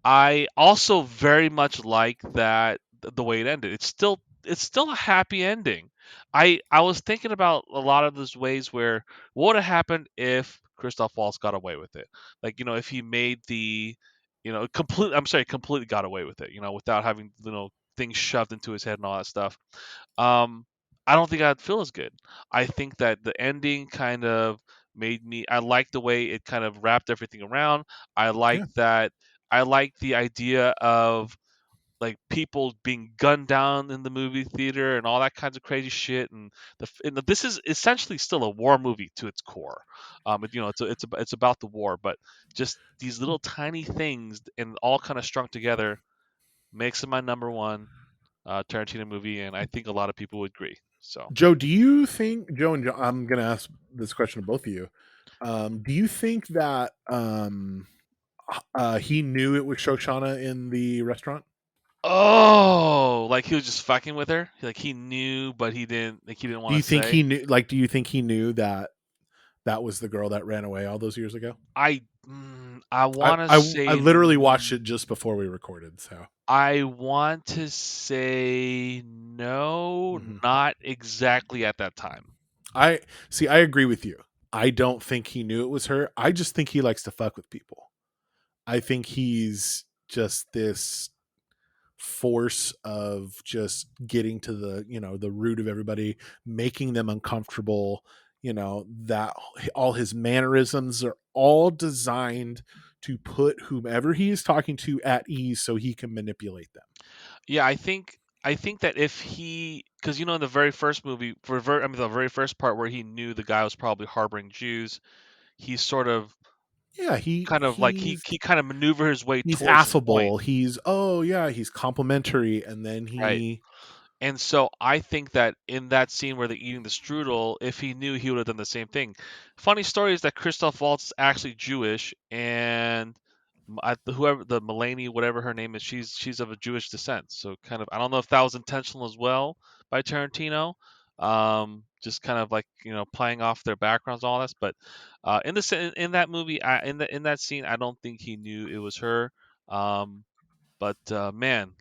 I also very much like that the way it ended. It's still a happy ending. I was thinking about a lot of those ways where what would have happened if Christoph Waltz got away with it. Like, if he made the completely got away with it, without having things shoved into his head and all that stuff. I don't think I'd feel as good. I think that the ending kind of made me. I like the way it kind of wrapped everything around. I like that. I like the idea of like people being gunned down in the movie theater and all that kinds of crazy shit. And this is essentially still a war movie to its core. It's about the war, but just these little tiny things and all kind of strung together makes it my number one Tarantino movie, and I think a lot of people would agree. So, Joe, do you think Joe and Joe, I'm going to ask this question to both of you. Do you think that he knew it was Shoshana in the restaurant? Oh, like he was just fucking with her. Like he knew, but he didn't. Like he didn't want to say. He knew? Like, do you think he knew that was the girl that ran away all those years ago? I want to say. I literally watched it just before we recorded, so I want to say no, not exactly at that time. I agree with you. I don't think he knew it was her. I just think he likes to fuck with people. I think he's just this force of just getting to the root of everybody, making them uncomfortable. That all his mannerisms are all designed to put whomever he is talking to at ease so he can manipulate them. Yeah, I think that if he, because in the very first movie, the very first part where he knew the guy was probably harboring Jews, he sort of he kind of maneuver his way he's towards affable. He's he's complimentary, and then he right. And so I think that in that scene where they're eating the strudel, if he knew, he would have done the same thing. Funny story is that Christoph Waltz is actually Jewish, and whoever the Mulaney, whatever her name is, she's of a Jewish descent. So kind of, I don't know if that was intentional as well by Tarantino, just kind of like playing off their backgrounds and all this. But in that movie, in that scene, I don't think he knew it was her. But man,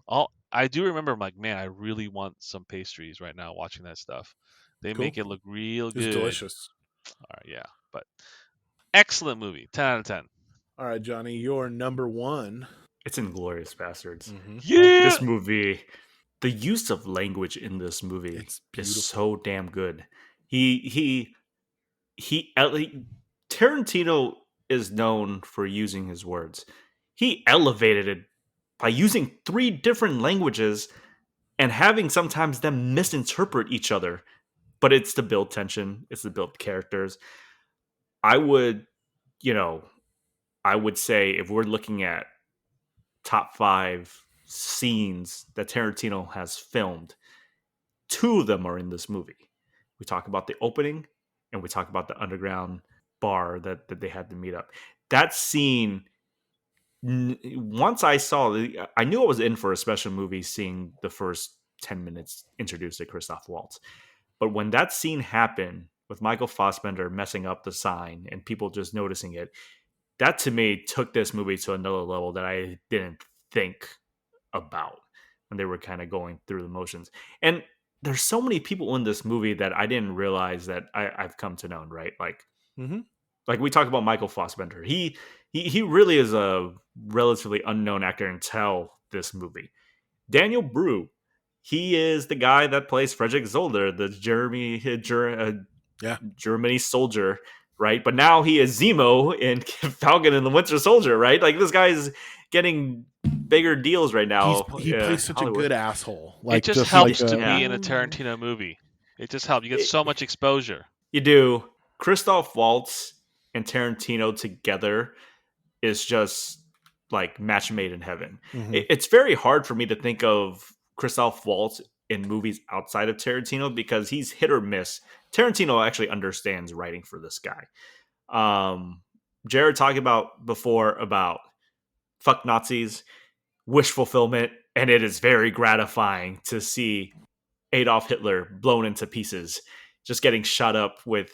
I do remember, I'm like, man, I really want some pastries right now watching that stuff. They make it look real good. It's delicious. All right, yeah. But excellent movie. 10 out of 10. All right, Johnny, your number one. It's Inglorious Bastards. Yeah. This movie, the use of language in this movie It's is beautiful. so damn good. He Tarantino is known for using his words. He elevated it by using 3 different languages and having sometimes them misinterpret each other. But it's to build tension, it's to build characters. I would, you know, I would say if we're looking at top 5 scenes that Tarantino has filmed, 2 of them are in this movie. We talk about the opening and we talk about the underground bar that they had to meet up. That scene, once I I knew I was in for a special movie seeing the first 10 minutes introduced to Christoph Waltz. But when that scene happened with Michael Fassbender messing up the sign and people just noticing it, that to me took this movie to another level that I didn't think about when they were kind of going through the motions. And there's so many people in this movie that I didn't realize that I've come to know, right? Like we talked about Michael Fassbender. He really is a relatively unknown actor until this movie. Daniel Brew, he is the guy that plays Frederick Zolder, the Germany soldier, right? But now he is Zemo in Falcon and the Winter Soldier, right? Like this guy is getting bigger deals right now. He plays such Hollywood. a good asshole. It just helps to be in a Tarantino movie. It just helps. You get so much exposure. You do. Christoph Waltz and Tarantino together is just like match made in heaven. It's very hard for me to think of Christoph Waltz in movies outside of Tarantino because he's hit or miss. Tarantino actually understands writing for this guy. Jared talked about before about fuck Nazis, wish fulfillment, and it is very gratifying to see Adolf Hitler blown into pieces, just getting shot up with,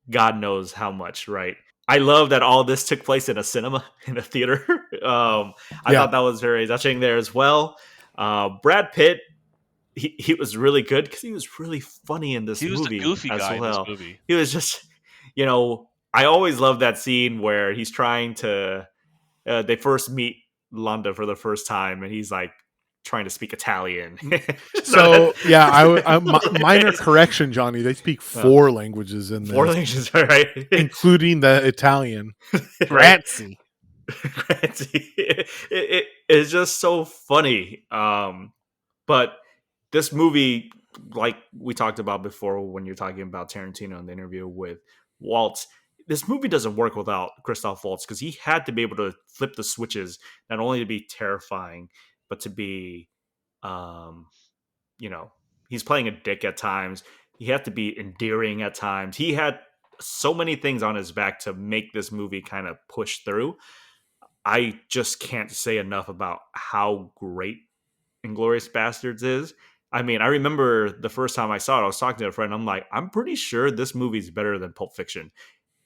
God knows how much, right? I love that all this took place in a cinema, in a theater. I thought that was very touching there as well. Brad Pitt, he was really good because he was really funny in this movie. He was the goofy guy in this movie. He was just, I always love that scene where he's trying to, they first meet Londa for the first time and he's like trying to speak Italian. So yeah, minor correction, Johnny. They speak 4 languages in this. 4 languages, all right, including the Italian. Grazie. It is just so funny. But this movie, like we talked about before, when you're talking about Tarantino in the interview with Waltz, this movie doesn't work without Christoph Waltz because he had to be able to flip the switches, not only to be terrifying, but to be, he's playing a dick at times. He had to be endearing at times. He had so many things on his back to make this movie kind of push through. I just can't say enough about how great Inglorious Bastards is. I mean, I remember the first time I saw it, I was talking to a friend. I'm like, I'm pretty sure this movie's better than Pulp Fiction.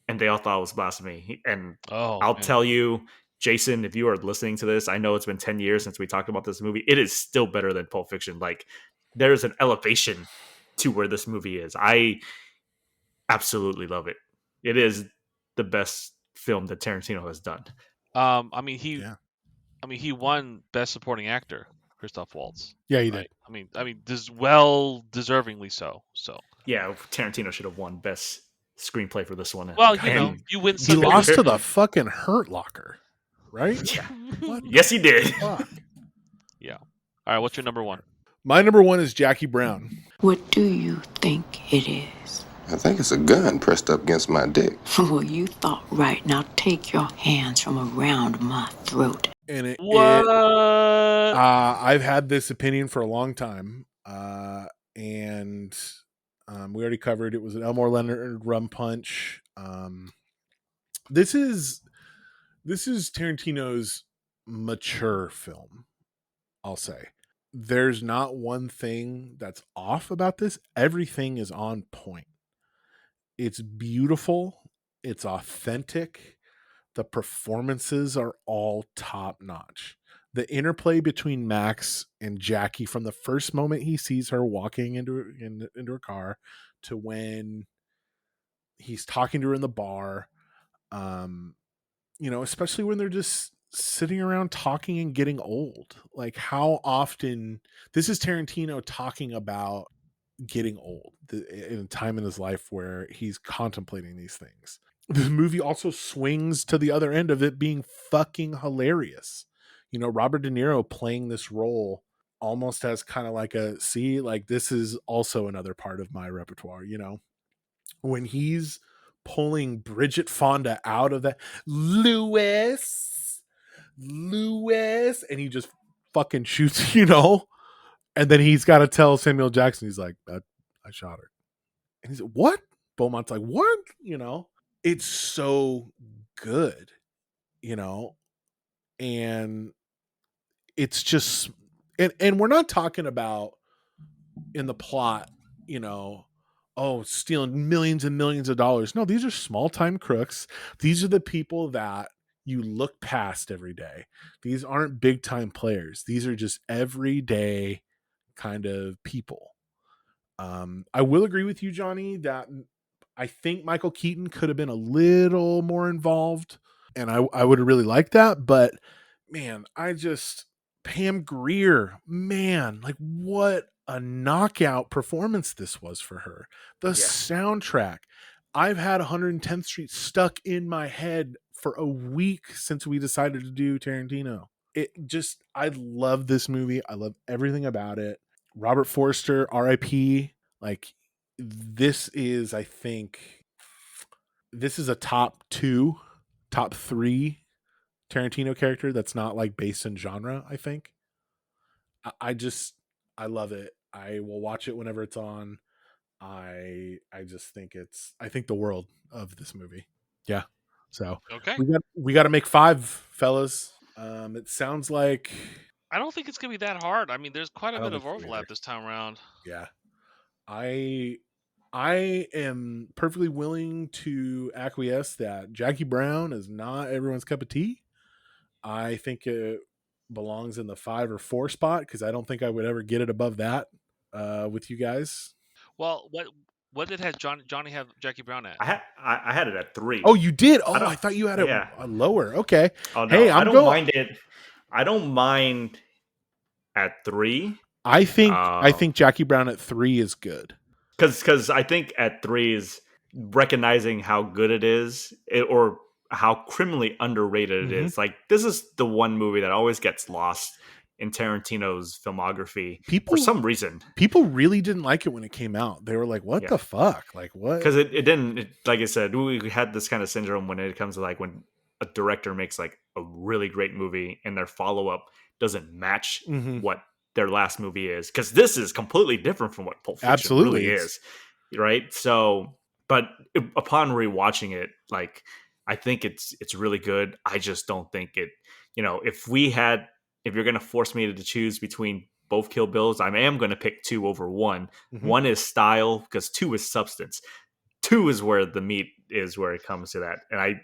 And they all thought it was blasphemy. And I'll tell you, Jason, if you are listening to this, I know it's been 10 years since we talked about this movie. It is still better than Pulp Fiction. Like, there's an elevation to where this movie is. I absolutely love it. It is the best film that Tarantino has done. He won Best Supporting Actor, Christoph Waltz. Yeah, he did. I mean, this well deservingly so. So yeah, Tarantino should have won Best Screenplay for this one. Well, you win. He lost to the fucking Hurt Locker, right? Yeah. Yes, he did. Fuck. Yeah. All right. What's your number 1? My number 1 is Jackie Brown. What do you think it is? I think it's a gun pressed up against my dick. Well, you thought right. Now take your hands from around my throat. And what? I've had this opinion for a long time, and we already covered it. Was an Elmore Leonard rum punch. This is Tarantino's mature film. I'll say there's not one thing that's off about this. Everything is on point. It's beautiful. It's authentic. The performances are all top notch. The interplay between Max and Jackie from the first moment he sees her walking into her car to when he's talking to her in the bar, especially when they're just sitting around talking and getting old. Like, how often this is Tarantino talking about getting old in a time in his life where he's contemplating these things. The movie also swings to the other end of it being fucking hilarious. You know, Robert De Niro playing this role almost as kind of like like this is also another part of my repertoire, you know, when he's pulling Bridget Fonda out of that Lewis, and he just fucking shoots, you know, and then he's got to tell Samuel Jackson, he's like, I shot her. And he's like, what? Beaumont's like, what? You know, it's so good, you know, and it's just, and we're not talking about in the plot, you know, oh, stealing millions and millions of dollars. No, these are small time crooks. These are the people that you look past every day. These aren't big time players. These are just everyday kind of people. I will agree with you, Johnny, that I think Michael Keaton could have been a little more involved, and I would have really liked that. But man, Pam Grier, man, like what a knockout performance this was for her. The soundtrack. I've had 110th Street stuck in my head for a week since we decided to do Tarantino. I love this movie. I love everything about it. Robert Forster, R.I.P. Like, this is, I think, this is a top 3 Tarantino character that's not like based in genre, I think. I love it. I will watch it whenever it's on. I think the world of this movie. Yeah. So okay, we got to make 5, fellas. It sounds like I don't think it's gonna be that hard. I mean, there's quite a bit of so overlap this time around. Yeah. I am perfectly willing to acquiesce that Jackie Brown is not everyone's cup of tea. I think it belongs in the 5 or 4 spot because I don't think I would ever get it above that with you guys. Well, what did Johnny have Jackie Brown at? I had it at 3. Oh, you did? Oh, I thought you had it lower. Okay. Oh, no, hey, I don't mind it. I don't mind at 3. I think Jackie Brown at 3 is good. Because I think at 3 is recognizing how good it is, or how criminally underrated it is. Like, this is the one movie that always gets lost in Tarantino's filmography for some reason. People really didn't like it when it came out. They were like, what the fuck? Like, what? Because it didn't, like I said, we had this kind of syndrome when it comes to like when a director makes like a really great movie and their follow-up doesn't match what their last movie is. Because this is completely different from what Pulp Fiction really is. Right? So, but upon rewatching it, like, I think it's really good. I just don't think it, you know, if you're going to force me to choose between both Kill Bills, I am going to pick 2 over 1. 1 is style because 2 is substance. 2 is where the meat is, where it comes to that. And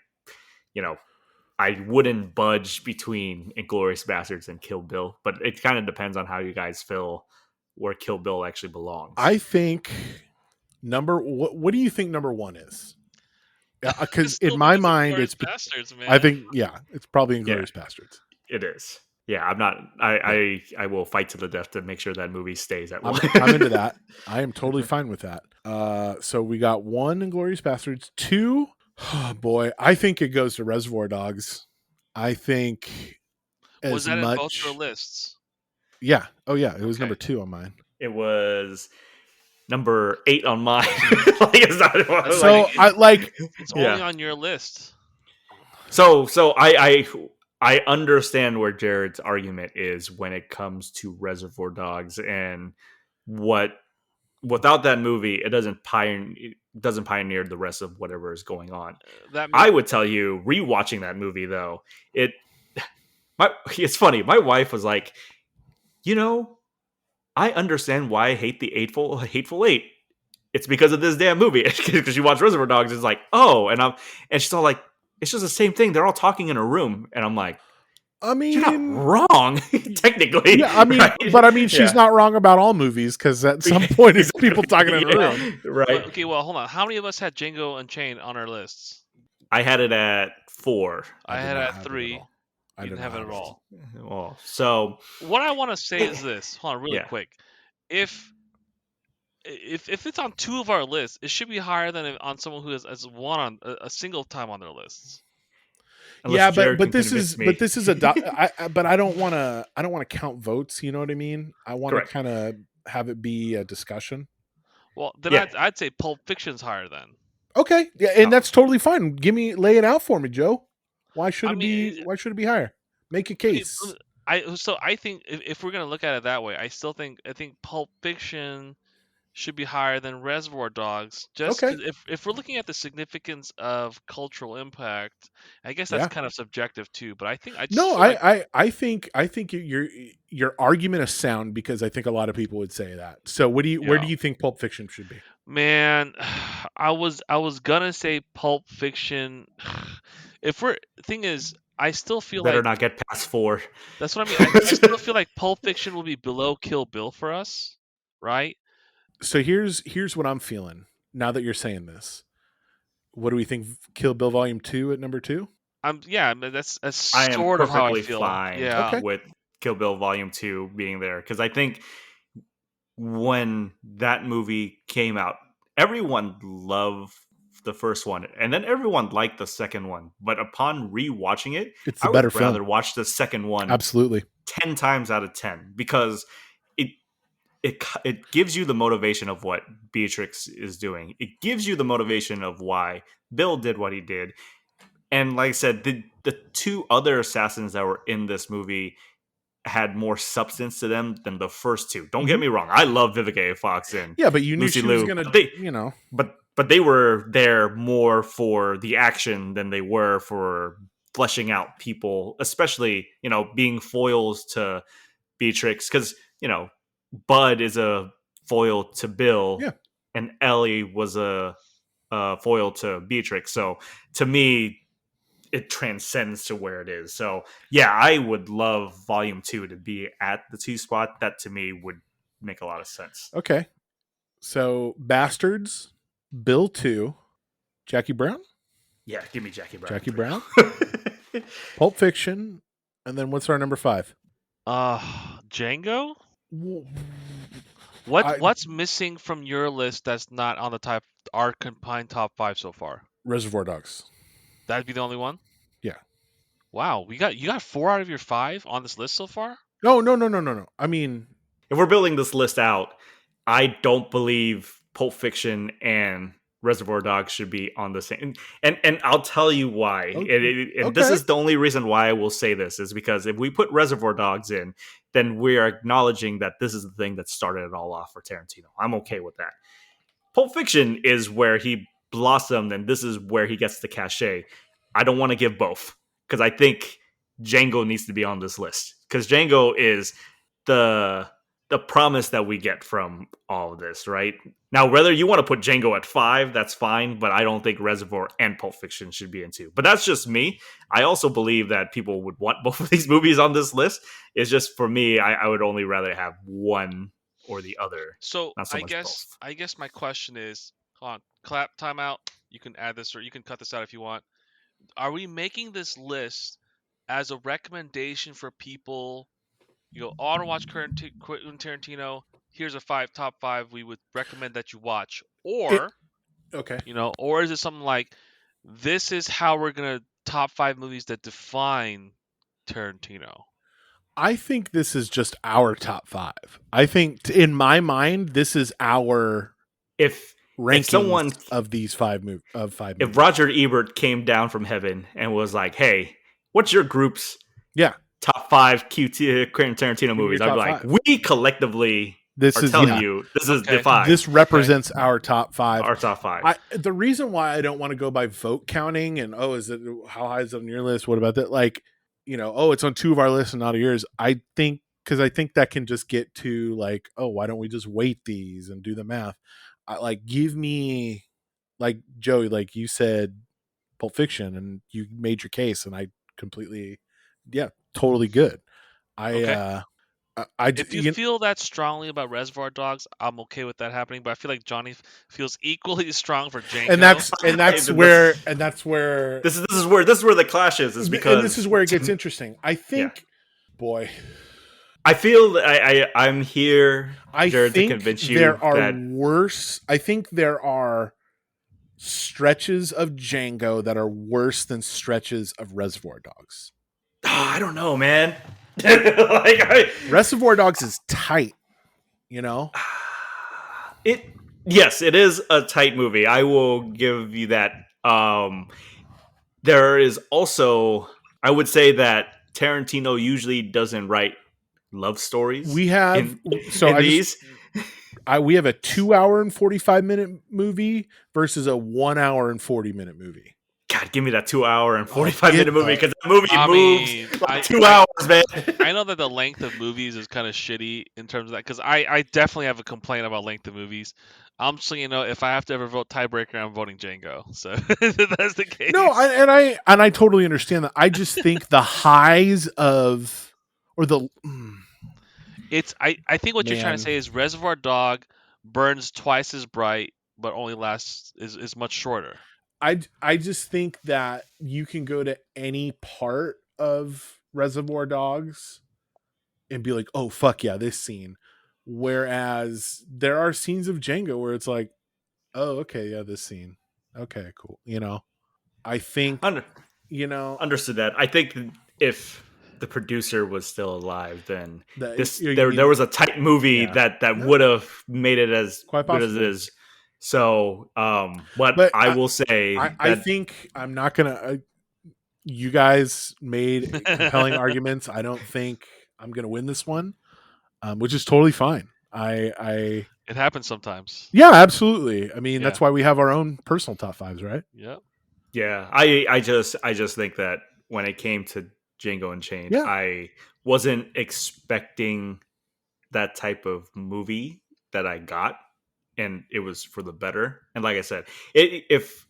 I wouldn't budge between Inglorious Bastards and Kill Bill, but it kind of depends on how you guys feel where Kill Bill actually belongs. I think what do you think number 1 is? Because in my mind, it's Bastards, man. I think, it's probably Inglorious Bastards. It is. Yeah, I'm not. I will fight to the death to make sure that movie stays at 1. I'm into that. I am totally fine with that. So we got 1 Inglorious Bastards. 2, oh boy, I think it goes to Reservoir Dogs. I think was that in both your lists? Yeah. Oh yeah, it was number 2 on mine. It was number 8 on mine. It's only on your list. So I understand where Jared's argument is when it comes to Reservoir Dogs, and without that movie, it doesn't pioneer the rest of whatever is going on. I would tell you, rewatching that movie though, it's funny. My wife was like, I understand why I hate the Hateful Eight. It's because of this damn movie. Because she watched Reservoir Dogs, it's like, oh, and she's all like, it's just the same thing. They're all talking in a room, and I'm like, I mean, you're not wrong, technically. Yeah, I mean, right? But I mean, she's not wrong about all movies, because at some point it's people talking in a room, right? Okay, well, hold on. How many of us had Django Unchained on our lists? I had it at 4. I had it at 3. You didn't have it at all. Well, so what I want to say is this. Hold on, really Yeah. quick. If it's on 2 of our lists, it should be higher than on someone who has one on a single time on their lists. Yeah, Unless Jared but can this convince is me. but this is but I don't want to count votes. You know what I mean? I want to Correct. kind of have it be a discussion. Well, then Yeah. I'd say Pulp Fiction's higher then. Okay, yeah, and that's totally fine. Lay it out for me, Joe. Why should it be higher? Make a case. I think if we're gonna look at it that way, I think Pulp Fiction should be higher than Reservoir Dogs. Just Okay. 'cause if we're looking at the significance of cultural impact, I guess that's kind of subjective too. But I think I think your argument is sound because I think a lot of people would say that. So where do you think Pulp Fiction should be? Man, I was gonna say Pulp Fiction. Thing is, I still feel better like not get past 4. That's what I mean. I still feel like Pulp Fiction will be below Kill Bill for us, right? So here's what I'm feeling now that you're saying this. What do we think? Kill Bill Volume 2 at number 2? That's I am sort of how I perfectly feel. fine Yeah. with Kill Bill Volume 2 being there because I think when that movie came out, everyone loved the first one, and then everyone liked the second one. But upon rewatching it, It's the I better would rather film. watch the second one Absolutely 10 times out of 10 because it gives you the motivation of what Beatrix is doing. It gives you the motivation of why Bill did what he did. And like I said, the 2 other assassins that were in this movie had more substance to them than the first 2. Don't get me wrong. I love Vivica A. Fox and but you knew Lucy she was Liu, gonna, but they were there more for the action than they were for fleshing out people, especially, being foils to Beatrix. Because, Bud is a foil to Bill, and Ellie was a foil to Beatrix. So to me, it transcends to where it is. So yeah, I would love Volume 2 to be at the 2 spot. That to me would make a lot of sense. Okay. So Bastards, Bill 2, Jackie Brown? Yeah, give me Jackie Brown. Jackie Brown? Pulp Fiction, and then what's our number 5? Django? What's missing from your list that's not on our combined top 5 so far? Reservoir Dogs. That'd be the only one? Yeah. Wow, you got 4 out of your 5 on this list so far? No. I mean, if we're building this list out, I don't believe Pulp Fiction and Reservoir Dogs should be on the same. And I'll tell you why. And this is the only reason why I will say this is because if we put Reservoir Dogs in, then we are acknowledging that this is the thing that started it all off for Tarantino. I'm okay with that. Pulp Fiction is where he blossomed, and this is where he gets the cachet. I don't want to give both because I think Django needs to be on this list because Django is the promise that we get from all of this, right? Now, whether you want to put Django at 5, that's fine, but I don't think Reservoir and Pulp Fiction should be in 2. But that's just me. I also believe that people would want both of these movies on this list. It's just, for me, I would only rather have one or the other. So, I guess my question is, hold on, clap, timeout. You can add this or you can cut this out if you want. Are we making this list as a recommendation for people? You go, I want to watch Quentin Tarantino. Here's a top 5 we would recommend that you watch. Or, or is it something like, this is how we're going to top 5 movies that define Tarantino? I think this is just our top 5. I think, in my mind, this is our rankings of these 5 movies. If Roger Ebert came down from heaven and was like, "Hey, what's your group's top 5 Quentin Tarantino movies?" I'd be like, 5. We collectively telling you this is the 5. This represents our top 5. Our top 5. The reason why I don't want to go by vote counting and is it how high is it on your list? What about that? Like, it's on 2 of our lists and not of yours. I think because I think that can just get to like, why don't we just weight these and do the math? Give me, like Joey, like you said, Pulp Fiction, and you made your case, and I completely, totally good. If you feel that strongly about Reservoir Dogs, I'm okay with that happening. But I feel like Johnny feels equally strong for Django. And that's where this is where the clash is because and this is where it gets interesting. I think, boy, I feel I'm here, Jared, to convince you there are that worse. I think there are stretches of Django that are worse than stretches of Reservoir Dogs. I don't know, man. Reservoir Dogs is tight, you know? Yes, it is a tight movie. I will give you that. There is also, I would say that Tarantino usually doesn't write love stories. We have we have a 2 hour and 45-minute movie versus a 1 hour and 40-minute movie. God, give me that 2 hour and 45-minute movie because the movie moves like 2 hours, man. I know that the length of movies is kind of shitty in terms of that because I definitely have a complaint about length of movies. I'm just if I have to ever vote tiebreaker, I'm voting Django. So that's the case. No, I totally understand that. I just think the highs of I think what you're trying to say is Reservoir Dog burns twice as bright, but only lasts is much shorter. I just think that you can go to any part of Reservoir Dogs and be like, oh fuck yeah, this scene. Whereas there are scenes of Django where it's like, oh okay, yeah, this scene. Okay, cool. You know, I think understood that. I think if the producer was still alive, then there was a tight movie that would have made it as quite good as it is. So, but I will say, I think I'm not gonna. You guys made compelling arguments. I don't think I'm gonna win this one, which is totally fine. It happens sometimes. Yeah, absolutely. I mean, that's why we have our own personal top fives, right? Yep. Yeah, I just think that when it came to Django Unchained, I wasn't expecting that type of movie that I got. And it was for the better. And like I said, if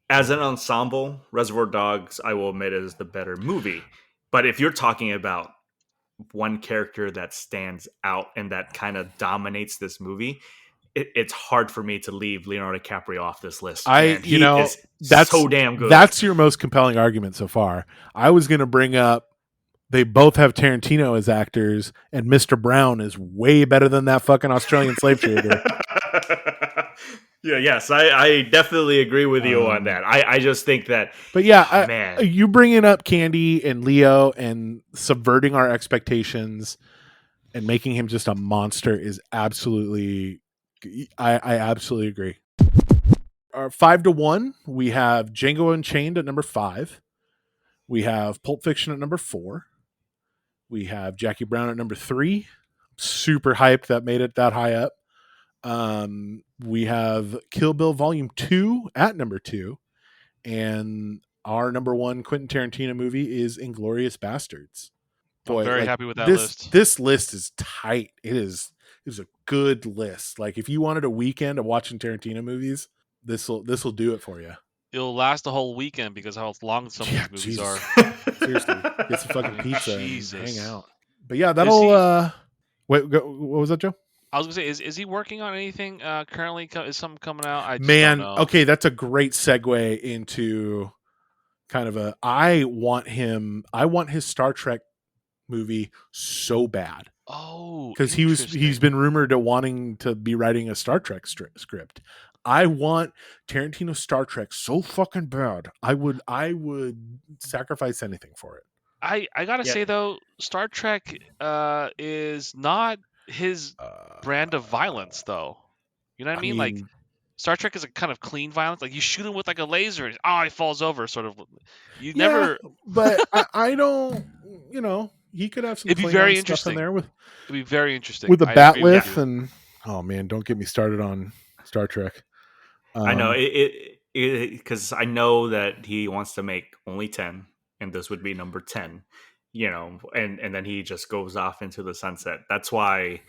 as an ensemble, Reservoir Dogs, I will admit, is the better movie. But if you're talking about one character that stands out and that kind of dominates this movie, it's hard for me to leave Leonardo DiCaprio off this list. That's so damn good. That's your most compelling argument so far. I was going to bring up they both have Tarantino as actors, and Mr. Brown is way better than that fucking Australian slave trader. Yes, I definitely agree with you on that. I just think that. But yeah, man, you bringing up Candy and Leo and subverting our expectations and making him just a monster is absolutely. I absolutely agree. 5-1, we have Django Unchained at number 5. We have Pulp Fiction at number 4. We have Jackie Brown at number 3. Super hyped that made it that high up. We have Kill Bill Volume 2 at number 2. And our number 1 Quentin Tarantino movie is Inglorious Bastards. Boy, I'm very happy with that list. This list is tight. It is a good list. Like if you wanted a weekend of watching Tarantino movies, this will do it for you. It'll last the whole weekend because how long some of these movies are. Seriously, get some fucking pizza and hang out. But yeah, that'll. Wait, what was that, Joe? I was gonna say, is he working on anything currently? Is something coming out? I just don't know. Okay, that's a great segue into kind of a. I want his Star Trek movie so bad. Oh, because he's been rumored to wanting to be writing a Star Trek script. I want Tarantino Star Trek so fucking bad. I would sacrifice anything for it. I gotta say though, Star Trek is not his brand of violence though. You know what I mean? Like Star Trek is a kind of clean violence. Like you shoot him with like a laser and he falls over sort of. You never but I don't, you know, he could have some it'd be very stuff interesting in there with it'd be very interesting. With a batleth and oh man, don't get me started on Star Trek. I know it because I know that he wants to make only 10 and this would be number 10, you know, and then he just goes off into the sunset. That's why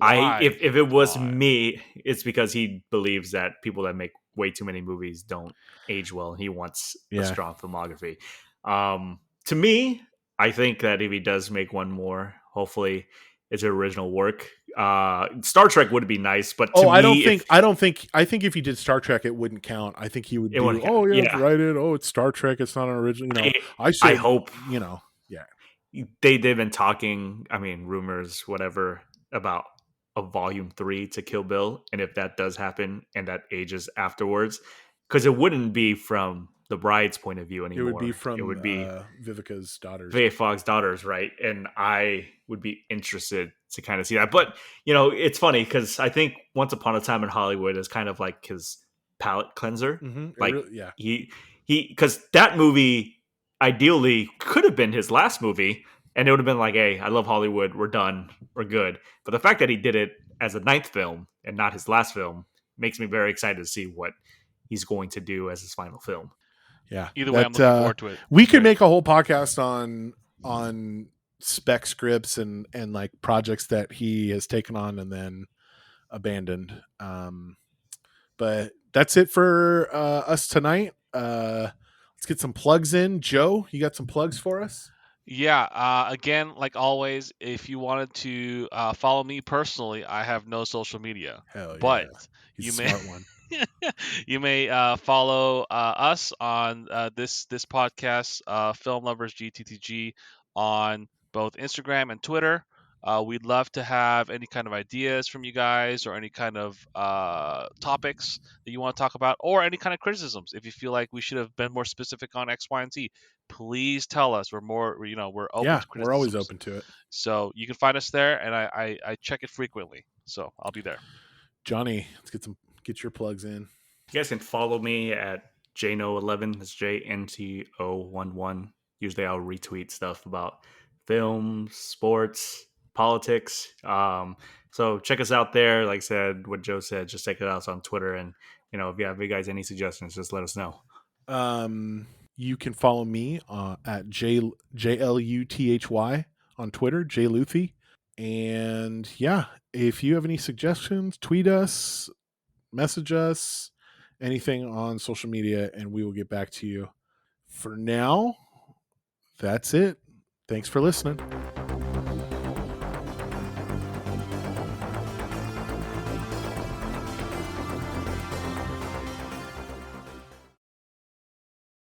if it was me, it's because he believes that people that make way too many movies don't age well and he wants a strong filmography. To me, I think that if he does make one more, hopefully it's original work. Star Trek would be nice, but to Oh, I me, think if he did Star Trek, it wouldn't count. I think he would It do. wouldn't count, Oh yeah, yeah. write it. Oh, it's Star Trek. It's not an original. You know, I hope yeah. they've been talking. I mean, rumors, whatever, about a volume 3 to Kill Bill, and if that does happen and that ages afterwards, because it wouldn't be from the bride's point of view It anymore. would be from it would be Vivica's daughters. Vivica Fox's daughters, right? And I would be interested to kind of see that. But it's funny because I think Once Upon a Time in Hollywood is kind of like his palate cleanser. Like yeah. he because that movie ideally could have been his last movie, and it would have been like, hey, I love Hollywood, we're done, we're good. But the fact that he did it as a 9th film and not his last film makes me very excited to see what he's going to do as his final film. Yeah. Either way, I'm looking forward to it. We could make a whole podcast on spec scripts and like projects that he has taken on and then abandoned. But that's it for us tonight. Let's get some plugs in. Joe, you got some plugs for us? Yeah. Again, like always, if you wanted to follow me personally, I have no social media. Hell yeah. But He's a smart one. you may follow us on this podcast, Film Lovers GTTG, on both Instagram and Twitter. We'd love to have any kind of ideas from you guys, or any kind of topics that you want to talk about, or any kind of criticisms. If you feel like we should have been more specific on X, Y, and Z, please tell us. We're we're open to criticisms. We're always open to it. So you can find us there, and I check it frequently. So I'll be there. Johnny, let's get your plugs in. You guys can follow me at JNO11. That's JNTO11. Usually I'll retweet stuff about film, sports, politics. So check us out there. Like I said, what Joe said, just check it out on Twitter. And, if you guys any suggestions, just let us know. You can follow me at JLUTHY on Twitter, JLuthi. And yeah, if you have any suggestions, tweet us, message us, anything on social media, and we will get back to you. For now, that's it. Thanks for listening.